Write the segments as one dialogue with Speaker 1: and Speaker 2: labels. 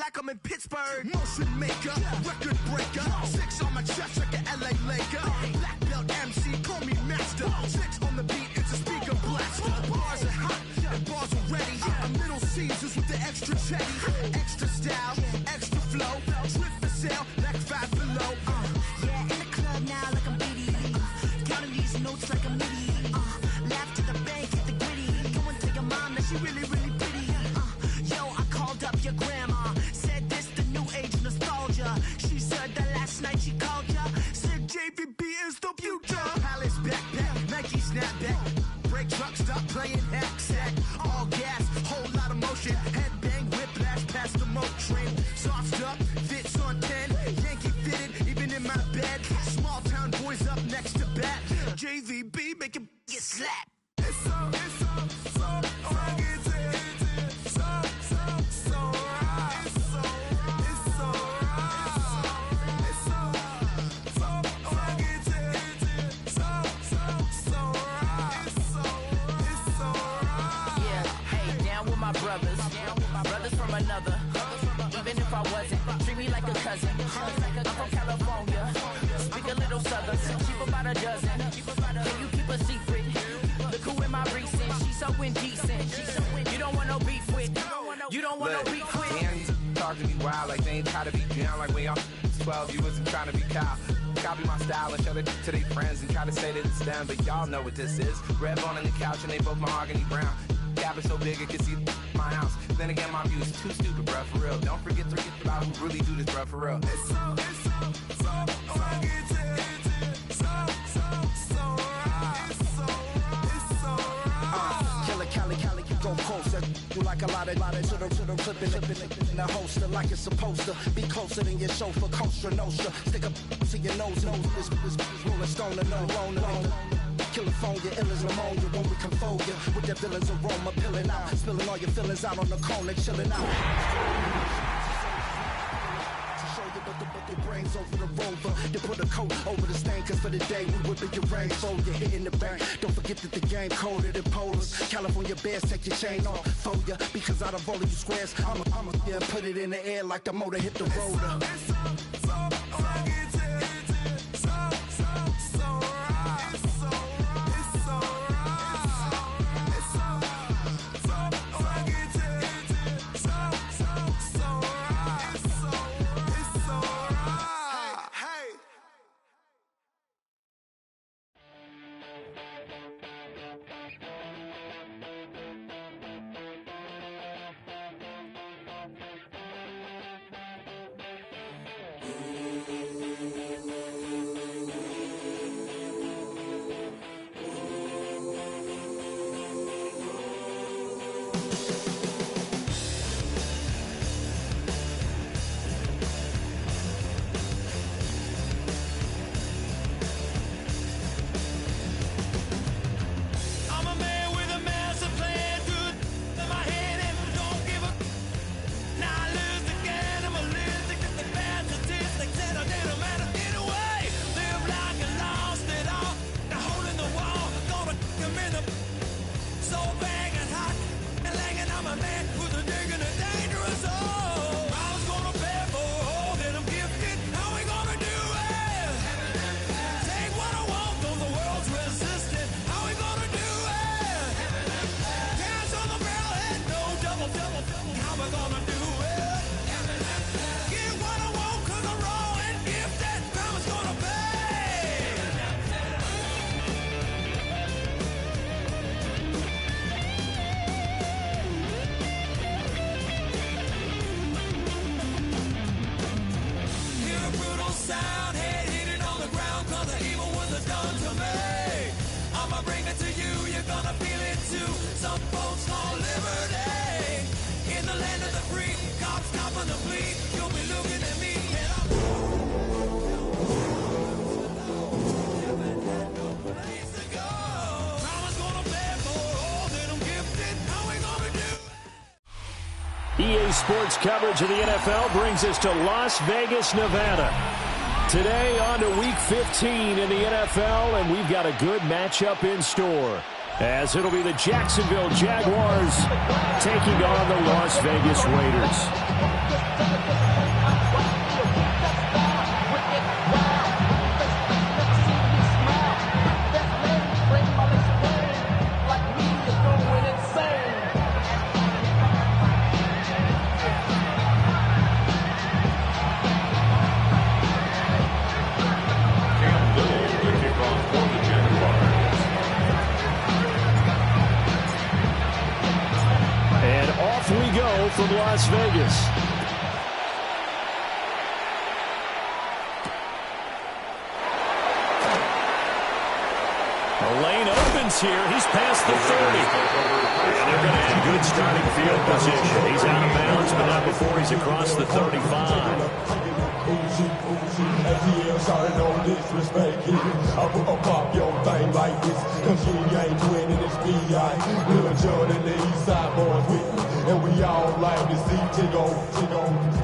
Speaker 1: like I'm in Pittsburgh. Motion maker, record breaker. 6 on my chest like an LA Laker. Black belt MC, call me master. 6 on the beat, it's a speaker blaster. Bars are hot and bars are ready. A Middle Caesars with the extra chetty. Extra style, extra flow. Drip for sale, like 5 below.
Speaker 2: Yeah, in the club now like I'm Diddy. Counting these notes like I'm Liddy. Laugh to the bank, hit the gritty. Go and tell your mom that she really, really pretty. Yo, I called up your grandma. Said this the new age nostalgia. She said that last night she called ya. Said JVB is the future.
Speaker 1: Palace backpack, Nike snapback. Break truck, stop playing hack sack. All gas, whole lot of motion. Headbang, whiplash past the moat train. Sauced up, fits on 10. Yankee fitted, even in my bed. Small town boys up next to bat. JVB make it get slapped.
Speaker 3: It's so rugged, so right. It's so right. It's so rugged, so right. It's so right.
Speaker 4: Yeah, hey, down with my brothers from another. Even if I wasn't, treat me like a cousin. I'm from California, speak a little southern. Cheap about a dozen. Can you keep a secret? Look who in my recent. She's so indecent. You don't want no beef with. You don't want no beef with.
Speaker 5: Damn, you talk to me wild like they ain't try to be down. Like when y'all 12, you wasn't trying to be Kyle. Copy my style and show it to their friends and try to say that it's them, but y'all know what this is. Red bone on the couch and they both mahogany brown. Gap is so big it can see my house. Then again, my view is too stupid, bruh, for real. Don't forget about who really do this, bruh, for real.
Speaker 3: It's so rugged, so right. It's so right.
Speaker 1: Killer Cali, go closer. You like a lot of to the clipping in the holster like it's supposed to be closer than your chauffeur, Costa Nostra. Stick up to your nose, this rolling stone and no. Killer phone, your ill as pneumonia when we can fold you with the villain's aroma, pilling out, spilling all your feelings out on the corner, chilling out. To show you but the brains over the rover, to put a coat over the stain, cause for the day we whipping your rain, so you're hitting the bank. Don't forget that the game colder than polars. California bears, take your chain off for ya, because out of all of you squares, I'ma yeah, put it in the air like the motor hit the roller.
Speaker 3: It's so rugged, so right. It's so
Speaker 6: EA Sports coverage of the NFL brings us to Las Vegas, Nevada. Today on to Week 15 in the NFL, and we've got a good matchup in store, as it'll be the Jacksonville Jaguars taking on the Las Vegas Raiders. From Las Vegas. The lane opens here. He's past the 30. And they're going to have good starting field position. He's out of bounds, but not before he's across the 35.
Speaker 7: I'll pop your thing like this, cause you ain't winning this B.I. Little Jordan, the East Side boys with me, and we all like to see Tigo.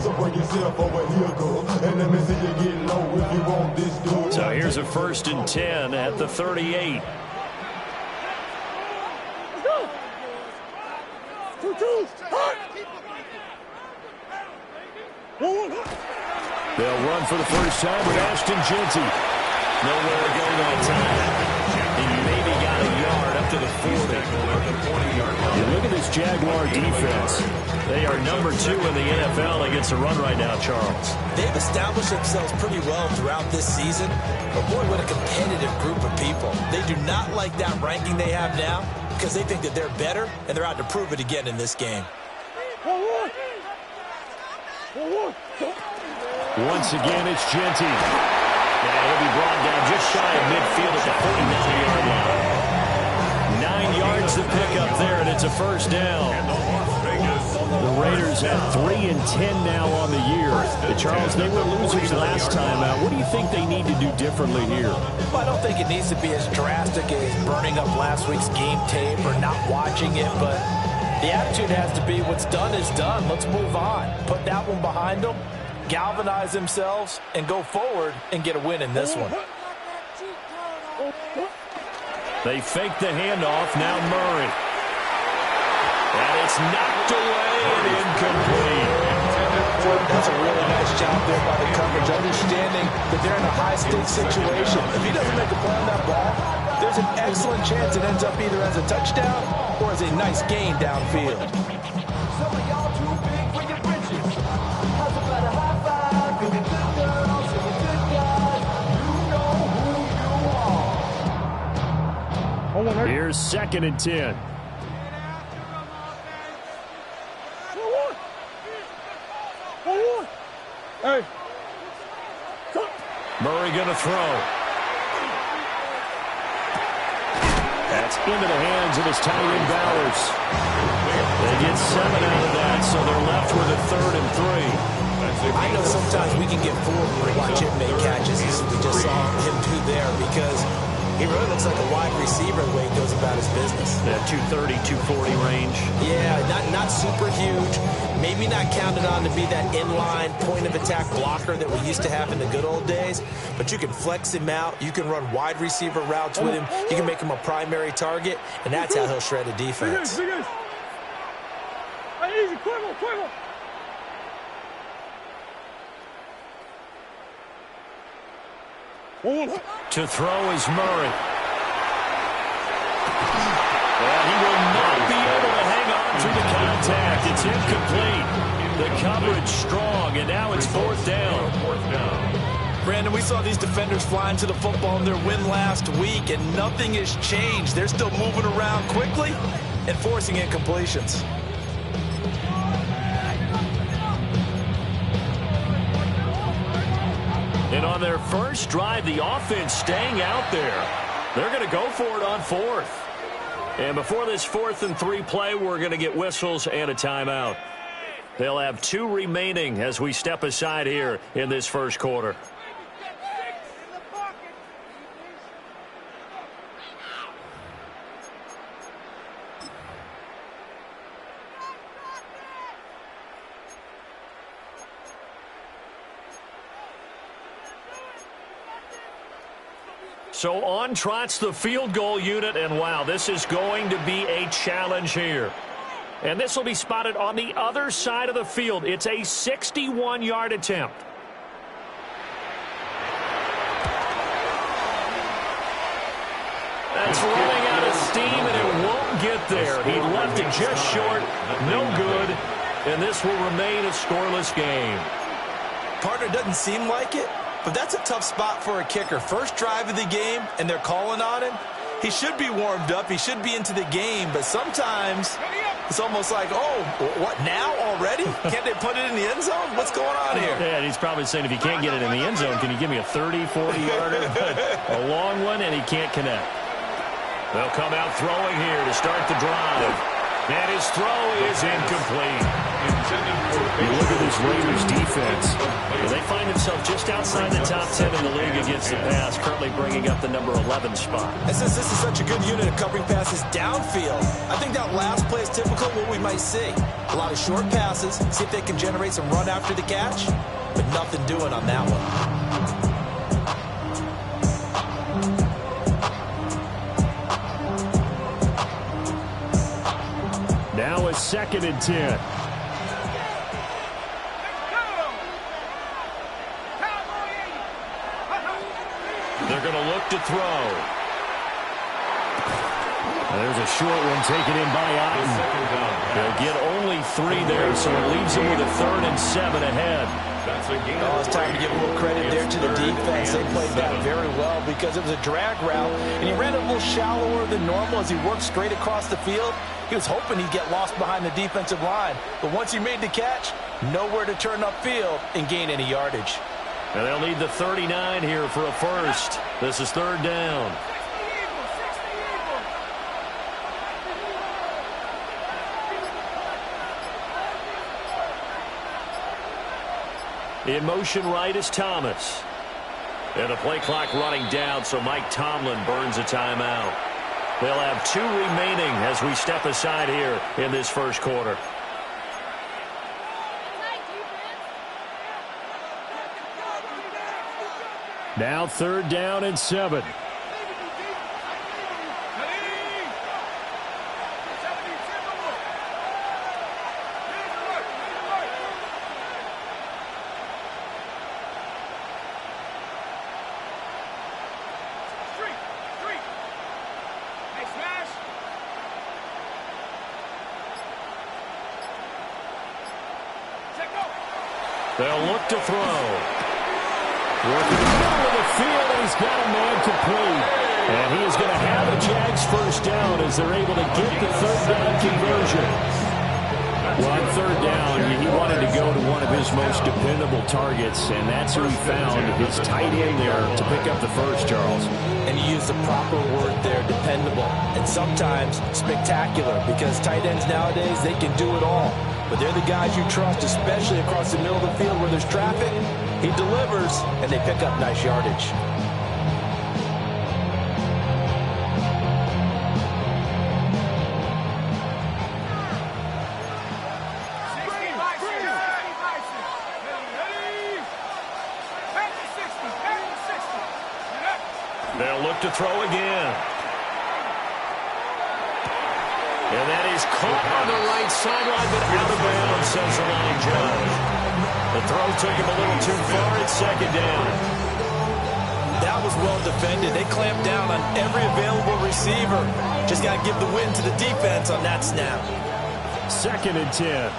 Speaker 7: So bring yourself over here, girl, and let me see you get low if you want this dude.
Speaker 6: So here's a 1st and 10 at the 38. They'll run for the first time with Ashton Jeanty. Nowhere to go that time. He maybe got a yard up to the 40. And look at this Jaguar defense. They are number 2 in the NFL against the run right now, Charles.
Speaker 8: They've established themselves pretty well throughout this season. But boy, what a competitive group of people. They do not like that ranking they have now because they think that they're better, and they're out to prove it again in this game.
Speaker 6: Once again, it's Jeanty. And he'll be brought down just shy of midfield at the 49-yard line. 9 yards to pick up there, and it's a first down. The Raiders have 3 and 10 now on the year. Charles, they were losers last time out. What do you think they need to do differently here?
Speaker 8: Well, I don't think it needs to be as drastic as burning up last week's game tape or not watching it, but the attitude has to be what's done is done. Let's move on. Put that one behind them, galvanize themselves, and go forward and get a win in this one.
Speaker 6: They fake the handoff. Now Murray. And it's knocked away and incomplete.
Speaker 8: That's a really nice job there by the coverage, understanding that they're in a high-stakes situation. If he doesn't make a play on that ball, there's an excellent chance it ends up either as a touchdown or as a nice gain downfield.
Speaker 3: Some of y'all too big for your britches. Hustle by the high five, with the good girls and the good guys. You know who you are.
Speaker 6: Here's 2nd and 10.
Speaker 7: Hey.
Speaker 6: Murray going to throw. That's into the hands of his tight end Bowers. They get 7 out of that, so they're left with a 3rd and 3.
Speaker 8: I know sometimes we can get fooled when we watch him make catches, as we just saw him do there, because he really looks like a wide receiver the way he goes about his business.
Speaker 6: That 230, 240 range.
Speaker 8: Yeah, not super huge. Maybe not counted on to be that inline point-of-attack blocker that we used to have in the good old days, but you can flex him out. You can run wide receiver routes with him. You can make him a primary target, and that's how he'll shred a defense.
Speaker 7: Easy, Quiver.
Speaker 6: To throw is Murray. And he will not be able to hang on through the contact. It's incomplete. The coverage strong, and now it's 4th down.
Speaker 8: Brandon, we saw these defenders flying to the football in their win last week, and nothing has changed. They're still moving around quickly and forcing incompletions.
Speaker 6: And on their first drive, the offense staying out there. They're going to go for it on 4th. And before this 4th and 3 play, we're going to get whistles and a timeout. They'll have 2 remaining as we step aside here in this first quarter. So on trots the field goal unit, and wow, this is going to be a challenge here. And this will be spotted on the other side of the field. It's a 61-yard attempt. That's running out of steam, and it won't get there. He left it just short. No good. And this will remain a scoreless game.
Speaker 8: Partner, doesn't seem like it, but that's a tough spot for a kicker. First drive of the game, and they're calling on him. He should be warmed up. He should be into the game, but sometimes it's almost like, oh, what, now already? Can't they put it in the end zone? What's going on here?
Speaker 6: Yeah, and he's probably saying, if you can't get it in the end zone, can you give me a 30, 40-yarder? A long one, and he can't connect. They'll come out throwing here to start the drive. And his throw is incomplete. You look at this Raiders defense. They find themselves just outside the top 10 in the league against the pass, currently bringing up the number 11 spot.
Speaker 8: And since this is such a good unit of covering passes downfield, I think that last play is typical of what we might see. A lot of short passes, see if they can generate some run after the catch, but nothing doing on that one.
Speaker 6: Now a 2nd and 10. They're going to look to throw. There's a short one taken in by Otten. They'll get only 3 there, so it leaves them with a 3rd and 7 ahead.
Speaker 8: Oh, it's time to give a little credit there to the defense. They played that very well because it was a drag route, and he ran it a little shallower than normal as he worked straight across the field. He was hoping he'd get lost behind the defensive line, but once he made the catch, nowhere to turn upfield and gain any yardage.
Speaker 6: And they'll need the 39 here for a first. This is 3rd down. In motion right is Thomas. And the play clock running down, so Mike Tomlin burns a timeout. They'll have 2 remaining as we step aside here in this first quarter. Now 3rd down and 7. They'll look to throw. Working in the middle of the field, and he's got a man complete. And he is going to have a Jags first down as they're able to get the 3rd down conversion. Well, on 3rd down, he wanted to go to one of his most dependable targets, and that's who he found, his tight end there, to pick up the first, Charles.
Speaker 8: And you use the proper word there, dependable, and sometimes spectacular, because tight ends nowadays, they can do it all. But they're the guys you trust, especially across the middle of the field where there's traffic. He delivers, and they pick up nice yardage.
Speaker 6: They'll look to throw again. And that is caught on the right sideline, but out of bounds, says the line judge. The throw took him a little too far. It's 2nd down.
Speaker 8: That was well defended. They clamped down on every available receiver. Just got to give the win to the defense on that snap.
Speaker 6: 2nd and 10.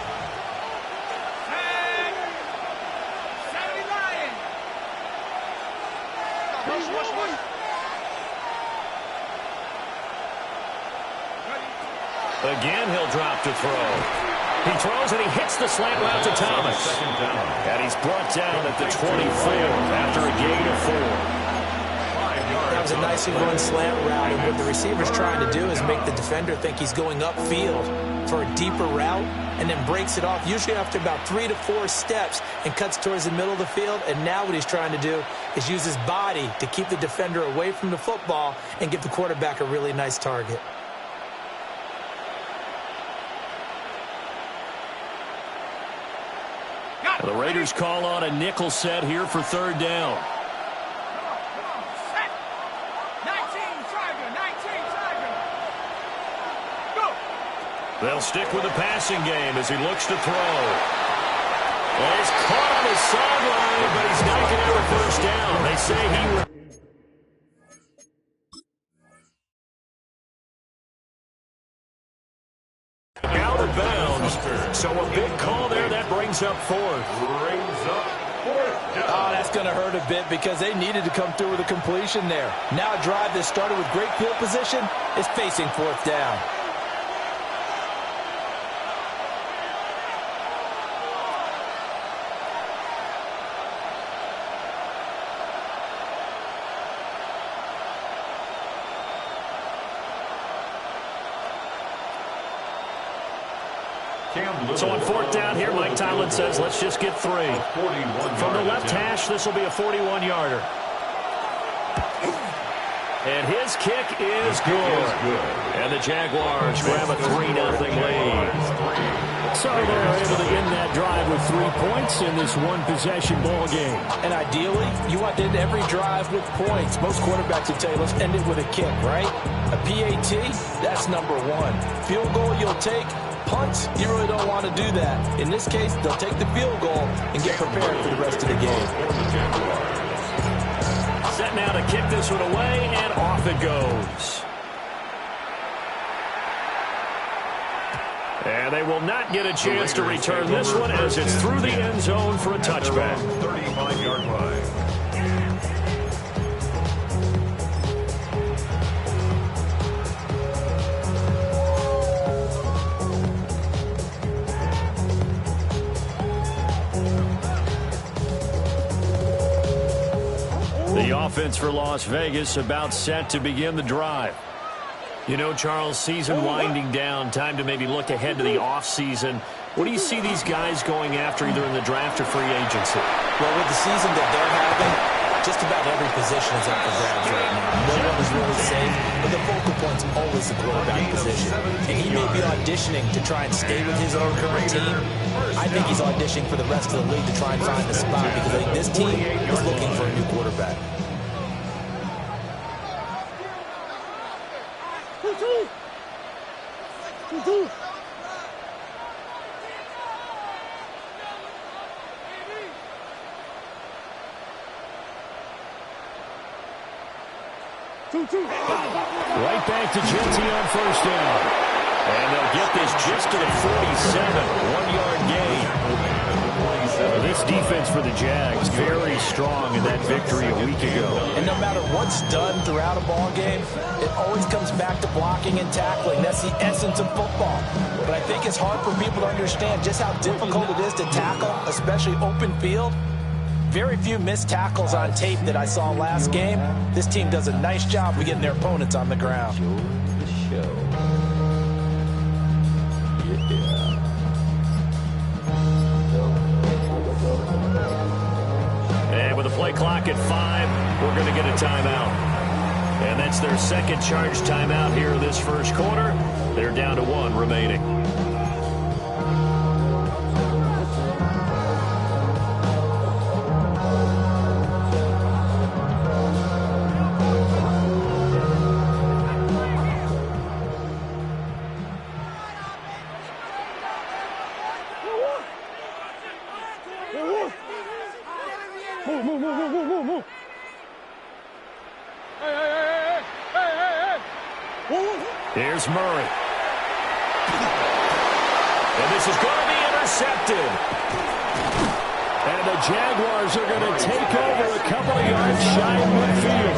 Speaker 6: Again, he'll drop to throw. He throws and he hits the slant route to Thomas. And he's brought down at the 24 after a gain of 4.
Speaker 8: That was a nicely run slant route, and what the receiver's trying to do is make the defender think he's going upfield for a deeper route, and then breaks it off, usually after about 3 to 4 steps, and cuts towards the middle of the field. And now what he's trying to do is use his body to keep the defender away from the football and give the quarterback a really nice target.
Speaker 6: The Raiders call on a nickel set here for 3rd down. They'll stick with the passing game as he looks to throw. Well, he's caught on his sideline, but he's not going to have a first down. They say he... out of bounds. So a big call there. That brings up fourth.
Speaker 8: Oh, that's going to hurt a bit because they needed to come through with a completion there. Now a drive that started with great field position is facing fourth down.
Speaker 6: So on fourth down here, Mike Tomlin says, let's just get 3. From the left hash, this will be a 41-yarder. And his kick is good. And the Jaguars grab a 3-0 lead. So they're able to end that drive with 3 points in this one-possession ball game.
Speaker 8: And ideally, you want to end every drive with points. Most quarterbacks would tell you, let's end it with a kick, right? A PAT, that's number 1. Field goal you'll take. Punts, you really don't want to do that. In this case, they'll take the field goal and get prepared for the rest of the game.
Speaker 6: Set now to kick this one away, and off it goes. And they will not get a chance to return this one as it's through the end zone for a touchback.
Speaker 7: 35-yard line.
Speaker 6: The offense for Las Vegas about set to begin the drive. You know, Charles, season winding down, time to maybe look ahead to the offseason. What do you see these guys going after either in the draft or free agency?
Speaker 8: Well, with the season that they're having, just about every position is up for grabs right now. No one is really safe, but the focal point's always the quarterback position. And he may be auditioning to try and stay with his own current team. I think he's auditioning for the rest of the league to try and find a spot because I think this team is looking for a new quarterback.
Speaker 6: Right back to Genty on first down. And they'll get this just to the 47. 1-yard gain. This defense for the Jags, very strong in that victory a week ago.
Speaker 8: And no matter what's done throughout a ball game, it always comes back to blocking and tackling. That's the essence of football. But I think it's hard for people to understand just how difficult it is to tackle, especially open field. Very few missed tackles on tape that I saw last game. This team does a nice job of getting their opponents on the ground.
Speaker 6: And with the play clock at 5, we're going to get a timeout. And that's their second charge timeout here this first quarter. They're down to 1 remaining. Here's Murray. And this is going to be intercepted. And the Jaguars are going to take over a couple of yards shy of midfield.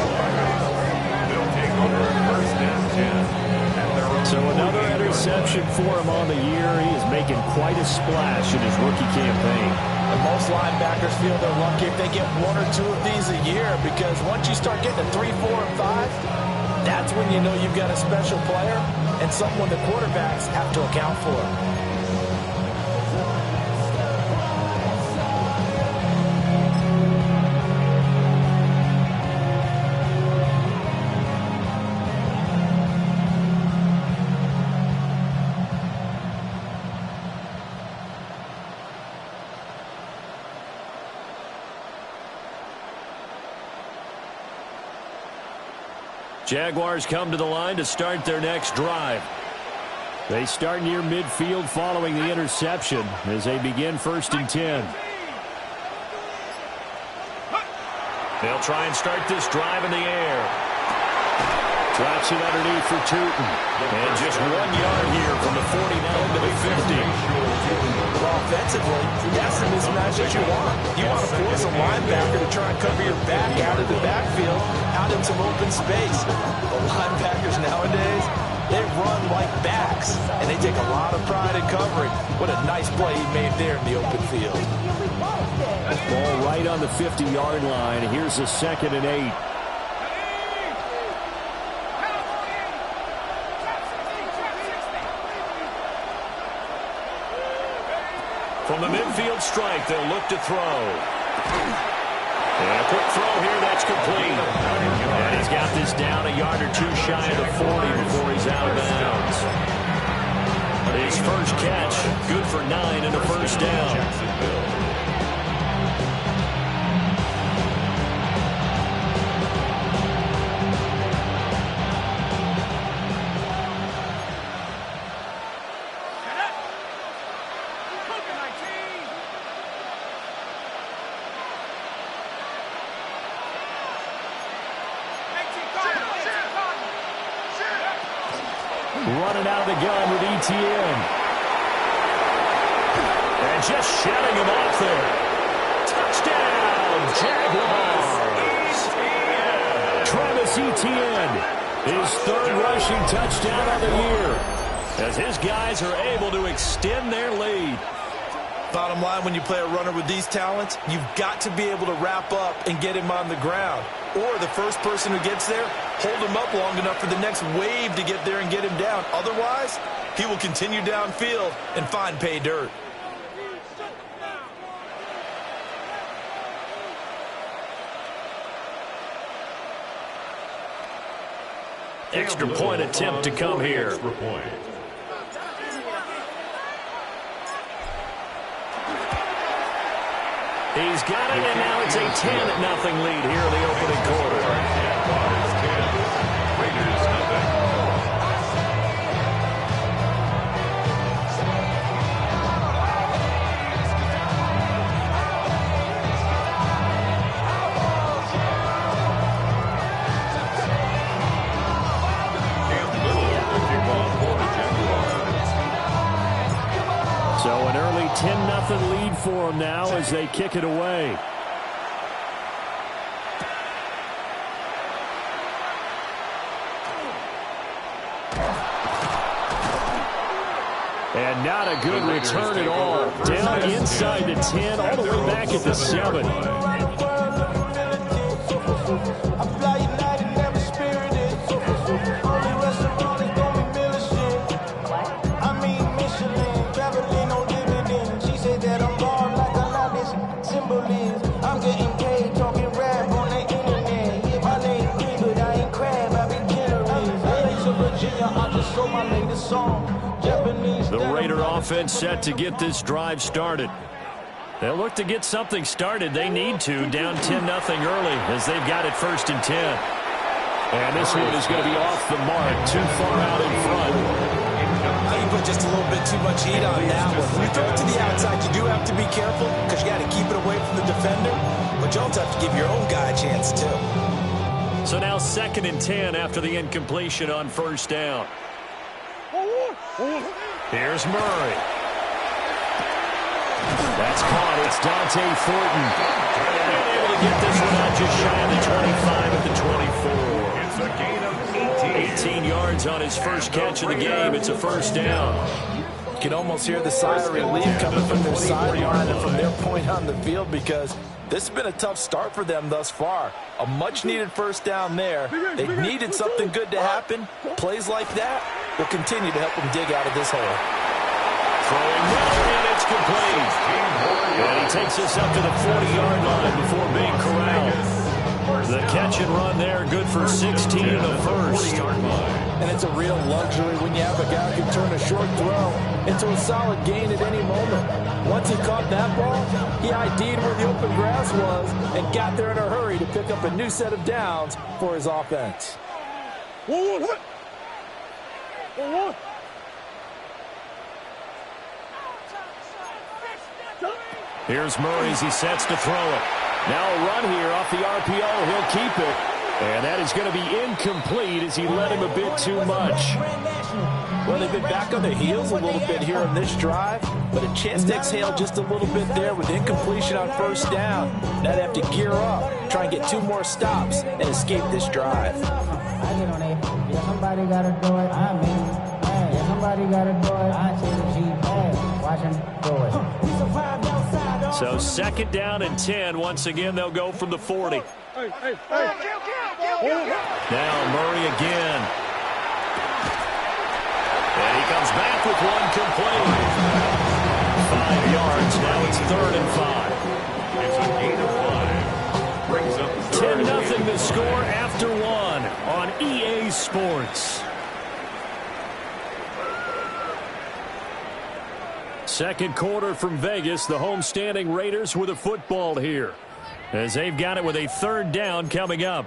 Speaker 7: They'll take over first and 10.
Speaker 6: So another interception for him on the year. He is making quite a splash in his rookie campaign.
Speaker 8: And most linebackers feel they're lucky if they get 1 or 2 of these a year because once you start getting to 3, 4, and 5, that's when you know you've got a special player and someone the quarterbacks have to account for.
Speaker 6: Jaguars come to the line to start their next drive. They start near midfield following the interception as they begin 1st and 10. They'll try and start this drive in the air. Drops it underneath for Tootin. And just 1 yard here from the 49 to the 50.
Speaker 8: Well, offensively, that's the mismatch that you want. You want to force a linebacker to try and cover your back out of the backfield, out in some open space. The linebackers nowadays, they run like backs, and they take a lot of pride in covering. What a nice play he made there in the open field.
Speaker 6: Ball right on the 50-yard line. Here's a 2nd and 8. From the midfield strike, they'll look to throw. And a quick throw here, that's complete. And he's got this down a yard or two shy of the 40 before he's out of bounds. His first catch, good for 9 and a first down. Running out of the gun with ETN. And just shutting him off there. Touchdown, Jaguars. Travis Etienne, his 3rd rushing touchdown of the year, as his guys are able to extend their lead.
Speaker 8: Bottom line, when you play a runner with these talents, you've got to be able to wrap up and get him on the ground. Or the first person who gets there, hold him up long enough for the next wave to get there and get him down. Otherwise, he will continue downfield and find pay dirt.
Speaker 6: Extra point attempt to come here. He's got it, and now it's a 10-0 lead here in the opening quarter.
Speaker 9: Raiders nothing.
Speaker 6: So an early 10-0 lead for them now as they kick it away. And not a good return at all. Down inside the 10, all the way back at the 7. The Raider offense set to get this drive started. They'll look to get something started. They need to, down 10-0 early as they've got it 1st and 10. And this one is going to be off the mark, too far out in front.
Speaker 8: You put just a little bit too much heat on that one. When you throw it to the outside, you do have to be careful because you got to keep it away from the defender. But you also have to give your own guy a chance, too.
Speaker 6: So now 2nd and 10 after the incompletion on 1st down. Here's Murray. That's caught. It's Dante Thornton. And able to get this one out just shy of the 25 at the 24. It's a gain of 18 yards on his first catch of the game. It's a 1st down.
Speaker 8: You can almost hear the sigh of relief coming from their sideline and from their point on the field because this has been a tough start for them thus far. A much-needed 1st down there. They needed something good to happen. Plays like that will continue to help them dig out of this hole.
Speaker 6: Throwing Miller, and it's complete. And he takes us up to the 40-yard line before being corralled. The catch and run there, good for 16 in the first.
Speaker 8: And it's a real luxury when you have a guy who can turn a short throw into a solid gain at any moment. Once he caught that ball, he ID'd where the open grass was and got there in a hurry to pick up a new set of downs for his offense.
Speaker 6: Here's Murray as he sets to throw it. Now a run here off the RPO. He'll keep it. And that is going to be incomplete as he led him a bit too much.
Speaker 8: Well, they've been back on their heels a little bit here on this drive, but a chance to exhale just a little bit there with incompletion on first down. Now they have to gear up, try and get 2 more stops, and escape this drive.
Speaker 9: I get on it. Yeah, somebody got to do it. I mean, hey, yeah, somebody got to do it. I see the G. Hey, watch him do it. We survived outside.
Speaker 6: So 2nd down and 10. Once again, they'll go from the 40. Now Murray again. And he comes back with one complete. 5 yards. Now it's 3rd and 5.
Speaker 10: It's a gain of 5. Brings up
Speaker 6: 10-0 the score after 1 on EA Sports. Second quarter from Vegas. The homestanding Raiders with a football here, as they've got it with a 3rd down coming up.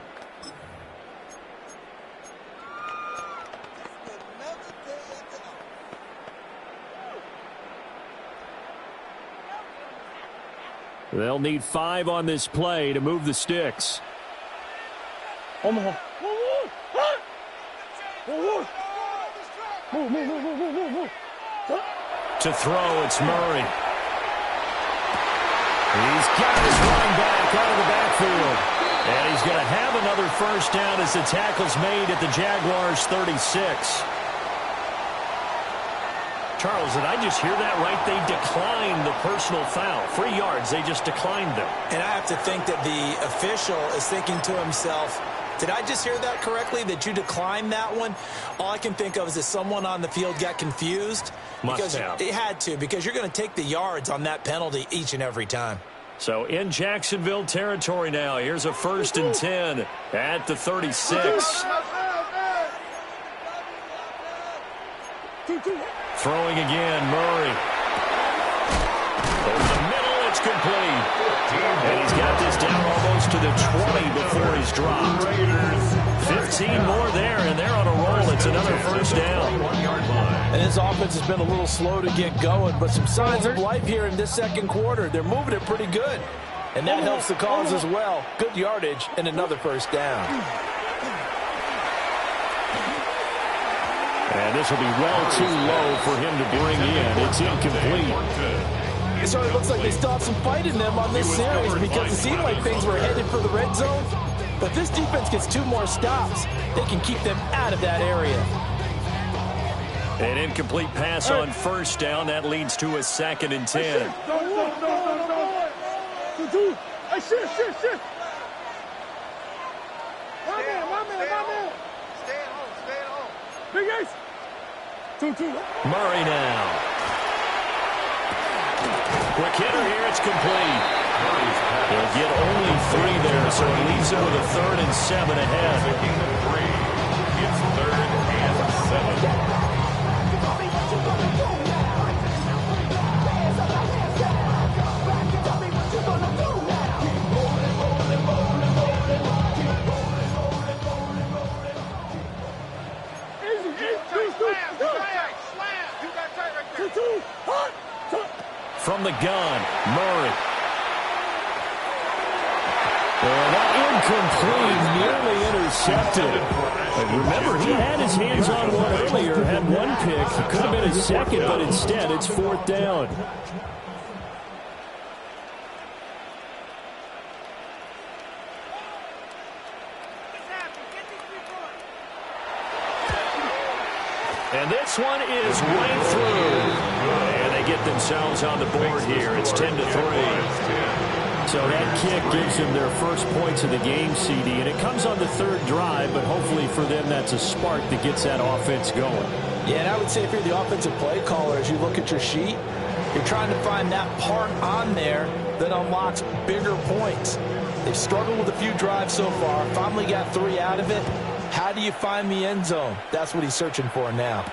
Speaker 6: They'll need 5 on this play to move the sticks. To throw, it's Murray. He's got his running back out of the backfield. And he's going to have another first down as the tackle's made at the Jaguars' 36. Charles, did I just hear that right? They declined the personal foul. 3 yards, they just declined them.
Speaker 8: And I have to think that the official is thinking to himself, did I just hear that correctly, that you declined that one? All I can think of is that someone on the field got confused.
Speaker 6: Must have.
Speaker 8: It had to, because you're going to take the yards on that penalty each and every time.
Speaker 6: So in Jacksonville territory now. Here's a 1st and 10 at the 36. Throwing again, Murray. Over the middle, it's complete. And he's got this down almost to the 20 before he's dropped. 15 more there, and they're on a roll. It's another first down.
Speaker 8: And his offense has been a little slow to get going, but some signs of life here in this second quarter. They're moving it pretty good. And that helps the cause as well. Good yardage and another first down.
Speaker 6: And this will be well too low for him to bring in. It's incomplete.
Speaker 8: So it looks like they still have some fight in them on this series, because it seemed like things were headed for the red zone. But this defense gets 2 more stops. They can keep them out of that area.
Speaker 6: An incomplete pass on first down. That leads to a 2nd and 10.
Speaker 3: Shit. My man. Stay at home. Big Ace. 2-2.
Speaker 6: Murray now. Quick hitter here. It's complete. He'll get only 3 there, so he leaves it with a 3rd and 7 ahead.
Speaker 10: It's 3rd and 7.
Speaker 6: From the gun, Murray. And that incomplete, nearly intercepted. And remember, he had his hands on one earlier, had 1 pick. It could have been his 2nd, but instead it's 4th down. And this one is right through. And they get themselves on the board here. It's 10-3. So that kick gives them their first points of the game, CD. And it comes on the 3rd drive, but hopefully for them that's a spark that gets that offense going.
Speaker 8: Yeah, and I would say if you're the offensive play caller, as you look at your sheet, you're trying to find that part on there that unlocks bigger points. They've struggled with a few drives so far, finally got 3 out of it. How do you find the end zone? That's what he's searching for now.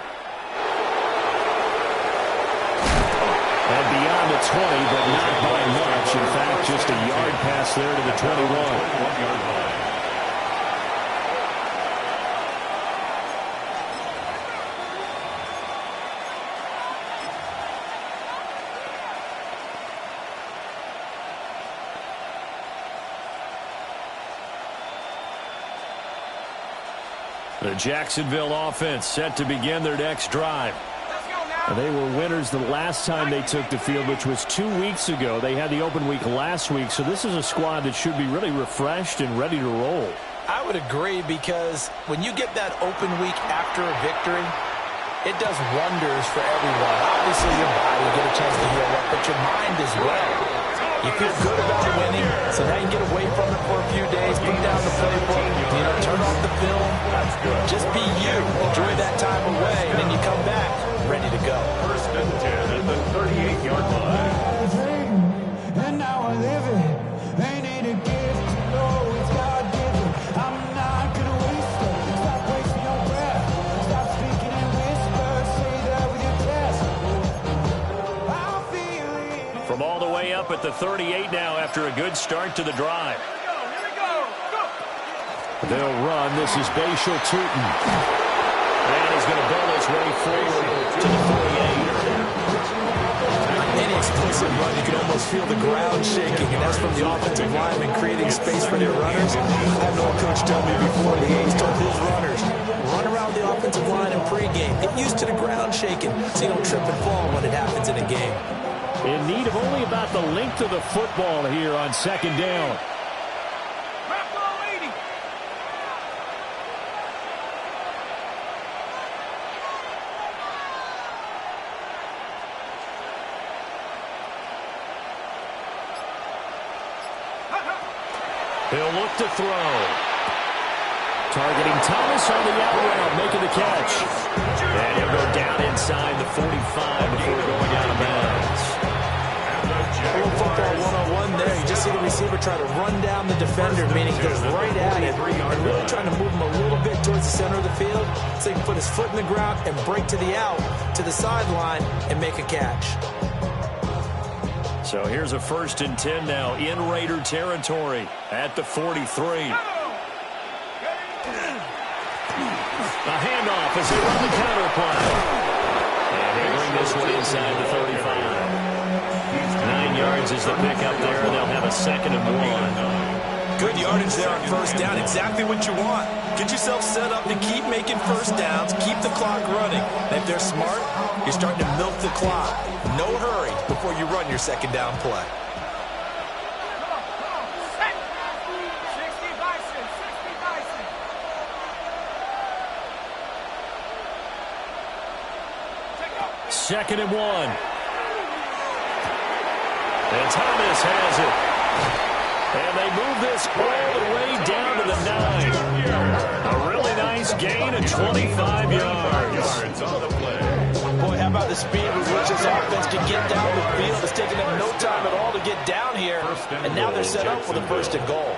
Speaker 6: And beyond the 20, but not by much. In fact, just a yard pass there to the 21.
Speaker 10: 1-yard line.
Speaker 6: The Jacksonville offense set to begin their next drive. They were winners the last time they took the field, which was 2 weeks ago. They had the open week last week, so this is a squad that should be really refreshed and ready to roll.
Speaker 8: I would agree, because when you get that open week after a victory, it does wonders for everyone. Obviously, your body, you get a chance to heal up, but your mind as well. You feel good about winning, so now you get away from it for a few days, put down the playbook, turn off the film. Just be you. Enjoy that time away, and then you come back ready to go.
Speaker 10: First and 10 at the 38-yard line.
Speaker 9: And now I live it. Ain't need a gift to know it's God-given. I'm not gonna waste it. Stop wasting your breath. Stop speaking in whispers. Say that with your chest. I'll feel it.
Speaker 6: From all the way up at the 38 now after a good start to the drive. They'll run. This is Bashal Tootin. And he's going to ball his way forward to the 48.
Speaker 8: Any explosive run, you can almost feel the ground shaking, and that's from the offensive linemen creating space for their runners. I had an old coach tell me before the games, told his runners, run around the offensive line in pregame. Get used to the ground shaking so you don't trip and fall when it happens in a game.
Speaker 6: In need of only about the length of the football here on second down. He'll look to throw. Targeting Thomas on the out route, making the catch. And he'll go down inside the 45 before going out of bounds.
Speaker 8: A little football one-on-one there. You just see the receiver try to run down the defender, meaning goes right at it, and really trying to move him a little bit towards the center of the field so he can put his foot in the ground and break to the out, to the sideline, and make a catch.
Speaker 6: So here's a 1st and 10 now in Raider territory at the 43. A handoff as they run the counter play. And they bring this one inside the 35. 9 yards is the pickup there, and they'll have a 2nd and 1.
Speaker 8: Good yardage there on first down. Exactly what you want. Get yourself set up to keep making first downs, keep the clock running. And if they're smart, you're starting to milk the clock. No hurry before you run your 2nd down play.
Speaker 6: Second and 1. And Thomas has it. And they move this all the way down to the 9. A really nice gain of 25 yards.
Speaker 10: On the play.
Speaker 8: Boy, how about the speed with which this offense can get down the field? It's taken them no time at all to get down here. And now they're set up for the 1st and goal.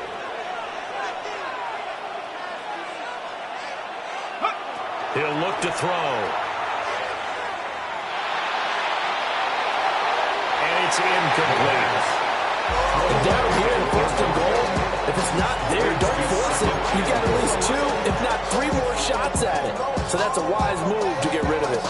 Speaker 6: He'll look to throw. It's incomplete.
Speaker 8: And down here in 1st and goal, if it's not there, don't force it. You got at least 2, if not 3 more shots at it. So that's a wise move to get rid of it.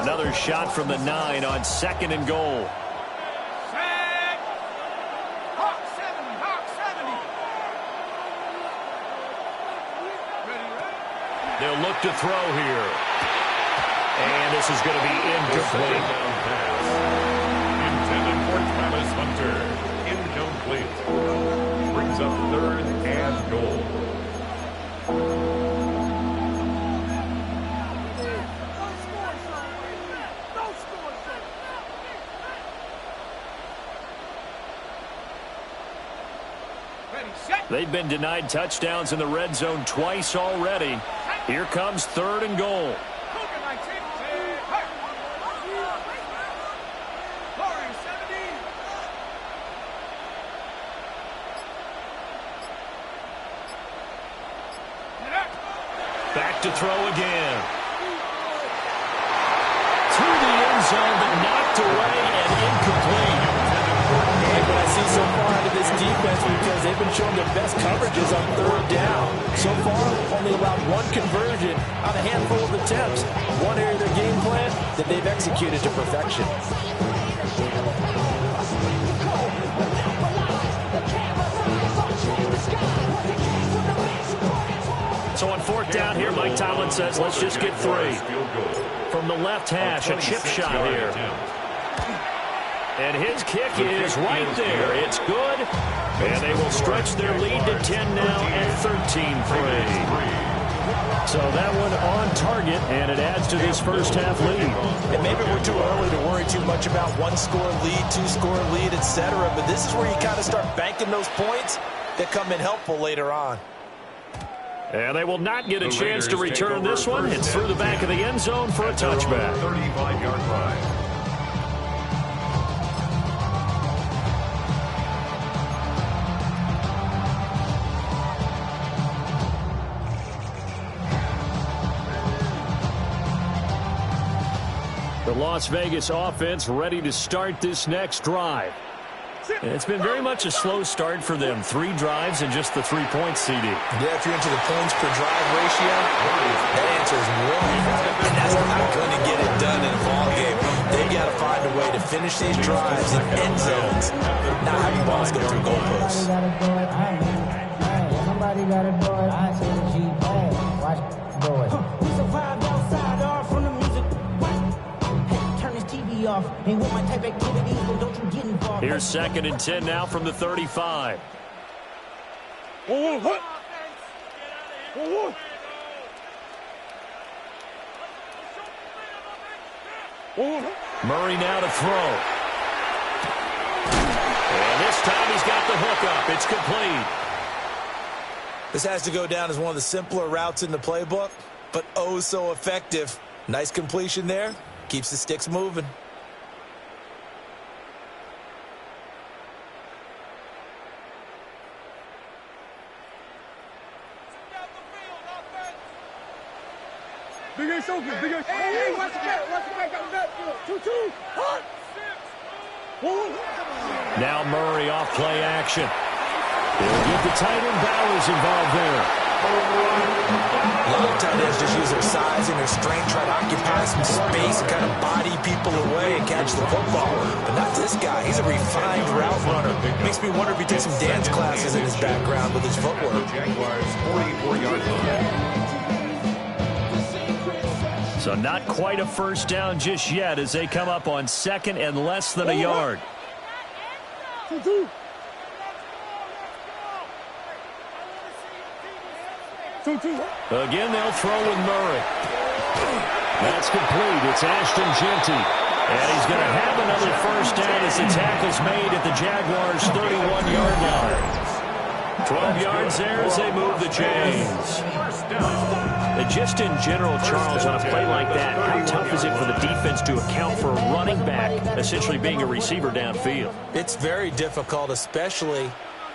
Speaker 6: Another shot from the 9 on 2nd and goal. They'll look to throw here. And this is going to be incomplete.
Speaker 10: Intended for Travis Hunter. Incomplete. Brings up 3rd and goal.
Speaker 6: They've been denied touchdowns in the red zone twice already. Here comes 3rd and goal. Back to throw again. To the end zone, but knocked away and incomplete.
Speaker 8: Like what I see so far out of this this defense because they've been showing their best coverages on third down. So far, only allowed one conversion on a handful of attempts. One area of their game plan that they've executed to perfection.
Speaker 6: So on fourth down here, Mike Tomlin says, let's just get 3. From the left hash, a chip shot here. And his kick is right there. It's good. And they will stretch their lead to 10 now at 13-3. So that one on target, and it adds to this first half lead.
Speaker 8: And maybe we're too early to worry too much about 1-score lead, 2-score lead, etc. But this is where you kind of start banking those points that come in helpful later on.
Speaker 6: And they will not get a chance to return this one. It's through the back of the end zone for a touchback.
Speaker 10: 35-yard line.
Speaker 6: The Las Vegas offense ready to start this next drive. It's been very much a slow start for them. 3 drives and just the 3-point CD.
Speaker 8: Yeah, if you're into the points per drive ratio, that answer is 1. And that's not going to get it done in a ball game. They've got to find a way to finish these drives in end zones, not having balls go through goalposts.
Speaker 9: Somebody got to do it. I say the G. Watch do it. We survived outside, all from the music. Hey, turn this TV off. Ain't what my type of activities, but don't you get involved.
Speaker 6: Here's 2nd and 10 now from the 35. Murray now to throw. And this time he's got the hook up. It's complete.
Speaker 8: This has to go down as one of the simpler routes in the playbook, but oh so effective. Nice completion there. Keeps the sticks moving.
Speaker 7: Big Ace open, Big Ace. Hey, watch the back, got the backfield. 2-2, hot.
Speaker 6: Now Murray off play action. They'll get the tight end Bowers involved there.
Speaker 8: A lot of tight ends just use their size and their strength, try to occupy some space and kind of body people away and catch the football. But not this guy. He's a refined route runner. Makes me wonder if he took some dance classes in his background with his footwork.
Speaker 10: Jaguars 44-yard line.
Speaker 6: So not quite a first down just yet as they come up on 2nd and less than a yard. Again, they'll throw with Murray. That's complete. It's Ashton Genty. And he's going to have another first down as the tackle's made at the Jaguars' 31-yard line. 12 yards there as they move the chains. And just in general, Charles, on a play like that, how tough is it for the defense to account for a running back essentially being a receiver downfield?
Speaker 8: It's very difficult, especially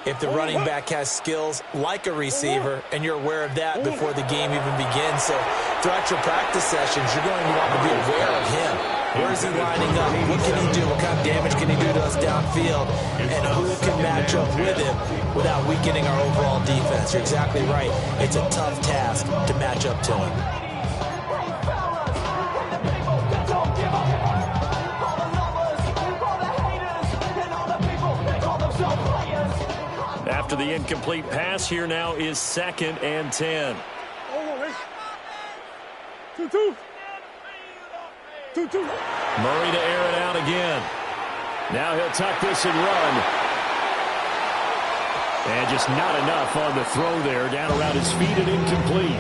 Speaker 8: if the running back has skills like a receiver, and you're aware of that before the game even begins. So throughout your practice sessions, you're going to want to be aware of him. Where is he lining up? What can he do? What kind of damage can he do to us downfield? And who can match up with him without weakening our overall defense? You're exactly right. It's a tough task to match up to him.
Speaker 6: After the incomplete pass, here now is 2nd and 10.
Speaker 7: 2-2.
Speaker 6: Murray to air it out again. Now he'll tuck this and run. And just not enough on the throw there. Down around his feet and incomplete.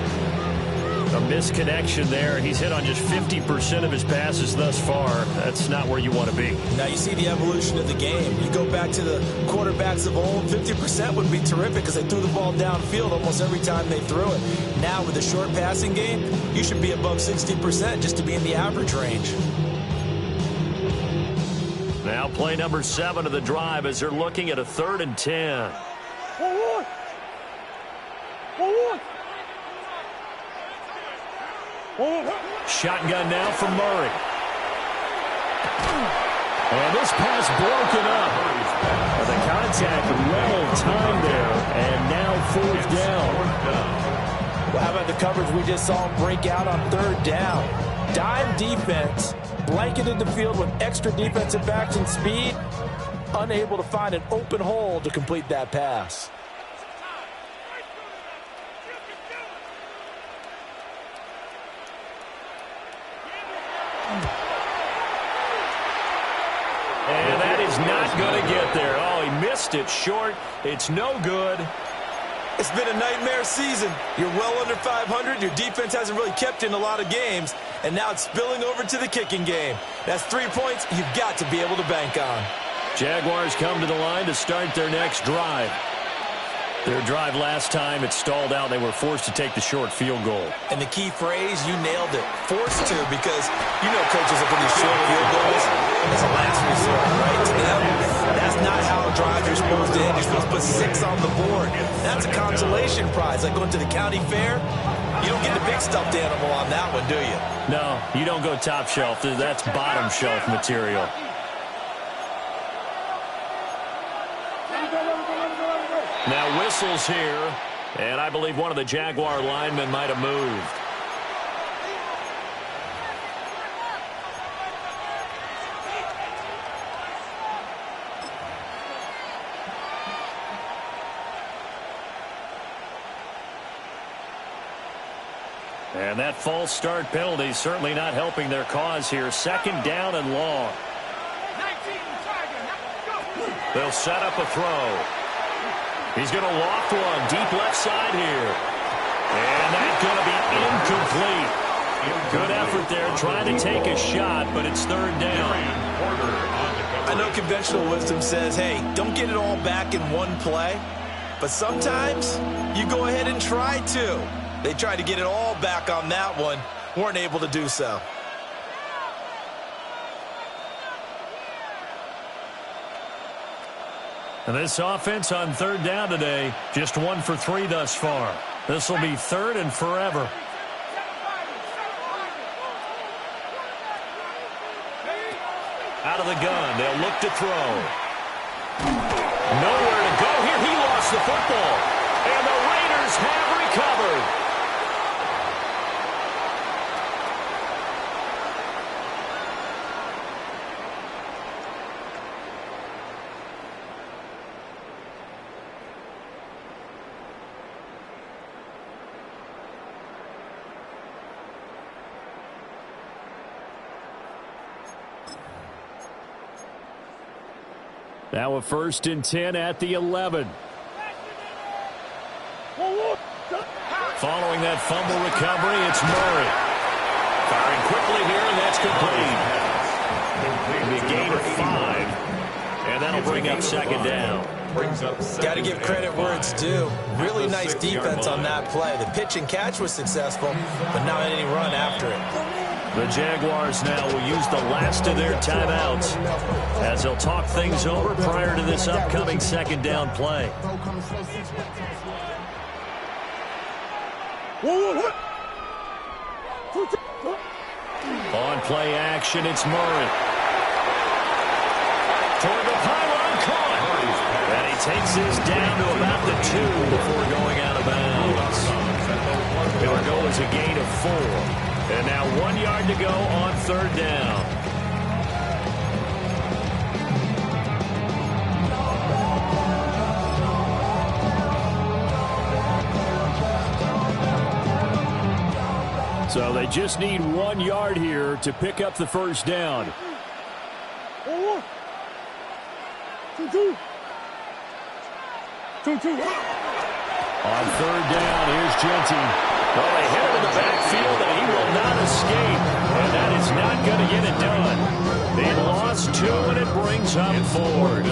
Speaker 6: A misconnection there. He's hit on just 50% of his passes thus far. That's not where you want to be.
Speaker 8: Now you see the evolution of the game. You go back to the quarterbacks of old, 50% would be terrific because they threw the ball downfield almost every time they threw it. Now with the short passing game, you should be above 60% just to be in the average range.
Speaker 6: Now play number 7 of the drive as they're looking at a 3rd and 10. Shotgun now from Murray. And this pass broken up. The contact well timed there, and now fourth down.
Speaker 8: Well, how about the coverage we just saw break out on third down? Dime defense, blanketed the field with extra defensive backs and speed, unable to find an open hole to complete that pass.
Speaker 6: And that is not going to get there. Oh, he missed it short. It's no good.
Speaker 11: It's been a nightmare season. You're well under 500. Your defense hasn't really kept in a lot of games. And now it's spilling over to the kicking game. That's 3 points you've got to be able to bank on.
Speaker 6: Jaguars come to the line to start their next drive. Their drive last time, it stalled out. They were forced to take the short field goal.
Speaker 11: And the key phrase, you nailed it. Forced to, because you know coaches are for these short field goals as a last resort, right? To them, that's not how drives are supposed to end. You're supposed to put 6 on the board. That's a consolation prize, like going to the county fair. You don't get the big stuffed animal on that one, do you?
Speaker 6: No, you don't go top shelf. That's bottom shelf material. Now whistles here, and I believe one of the Jaguar linemen might have moved. And that false start penalty certainly not helping their cause here. Second down and long. They'll set up a throw. He's going to loft one deep left side here. And that's going to be incomplete. Good effort there trying to take a shot, but it's third down.
Speaker 11: I know conventional wisdom says, hey, don't get it all back in one play. But sometimes you go ahead and try to. They tried to get it all back on that one. Weren't able to do so.
Speaker 6: And this offense on third down today, just 1 for 3 thus far. This will be third and forever. Out of the gun, they'll look to throw. Nowhere to go here. He lost the football. And the Raiders have recovered. Now a 1st and 10 at the 11. Following that fumble recovery, it's Murray. Firing quickly here, and that's complete. It'll be a gain of 5. And that'll bring up second down.
Speaker 11: Got to give credit where it's due. Really nice defense on that play. The pitch and catch was successful, but not any run after it.
Speaker 6: The Jaguars now will use the last of their timeouts as they'll talk things over prior to this upcoming second down play. On play action, it's Murray. Toward the pylon, caught. And he takes this down to about the 2 before going out of bounds. It'll go as a gain of 4. And now 1 yard to go on third down. So they just need 1 yard here to pick up the first down. On third down, here's Genty. Well, they hit him in the backfield, and he will not escape. And that is not going to get it done. They lost 2, and it brings up 4.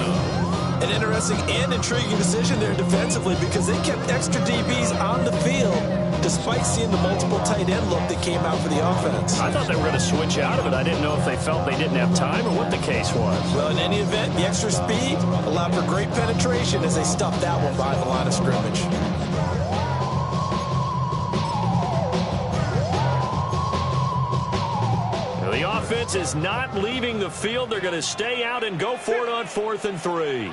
Speaker 11: An interesting and intriguing decision there defensively because they kept extra DBs on the field despite seeing the multiple tight end look that came out for the offense.
Speaker 6: I thought they were going to switch out of it. I didn't know if they felt they didn't have time or what the case was.
Speaker 11: Well, in any event, the extra speed allowed for great penetration as they stuffed that one behind the line of scrimmage.
Speaker 6: The offense is not leaving the field. They're going to stay out and go for it on 4th and 3.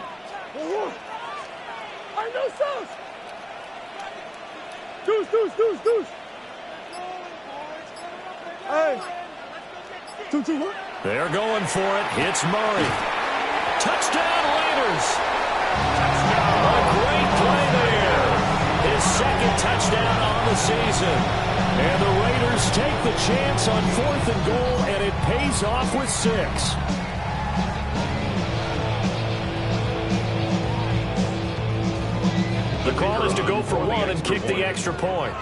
Speaker 6: They're going for it. It's Murray. Touchdown, Raiders. A great play there. His second touchdown on the season. And the Raiders take the chance on 4th and goal, and it pays off with 6. The call is to go for 1 and kick the extra point.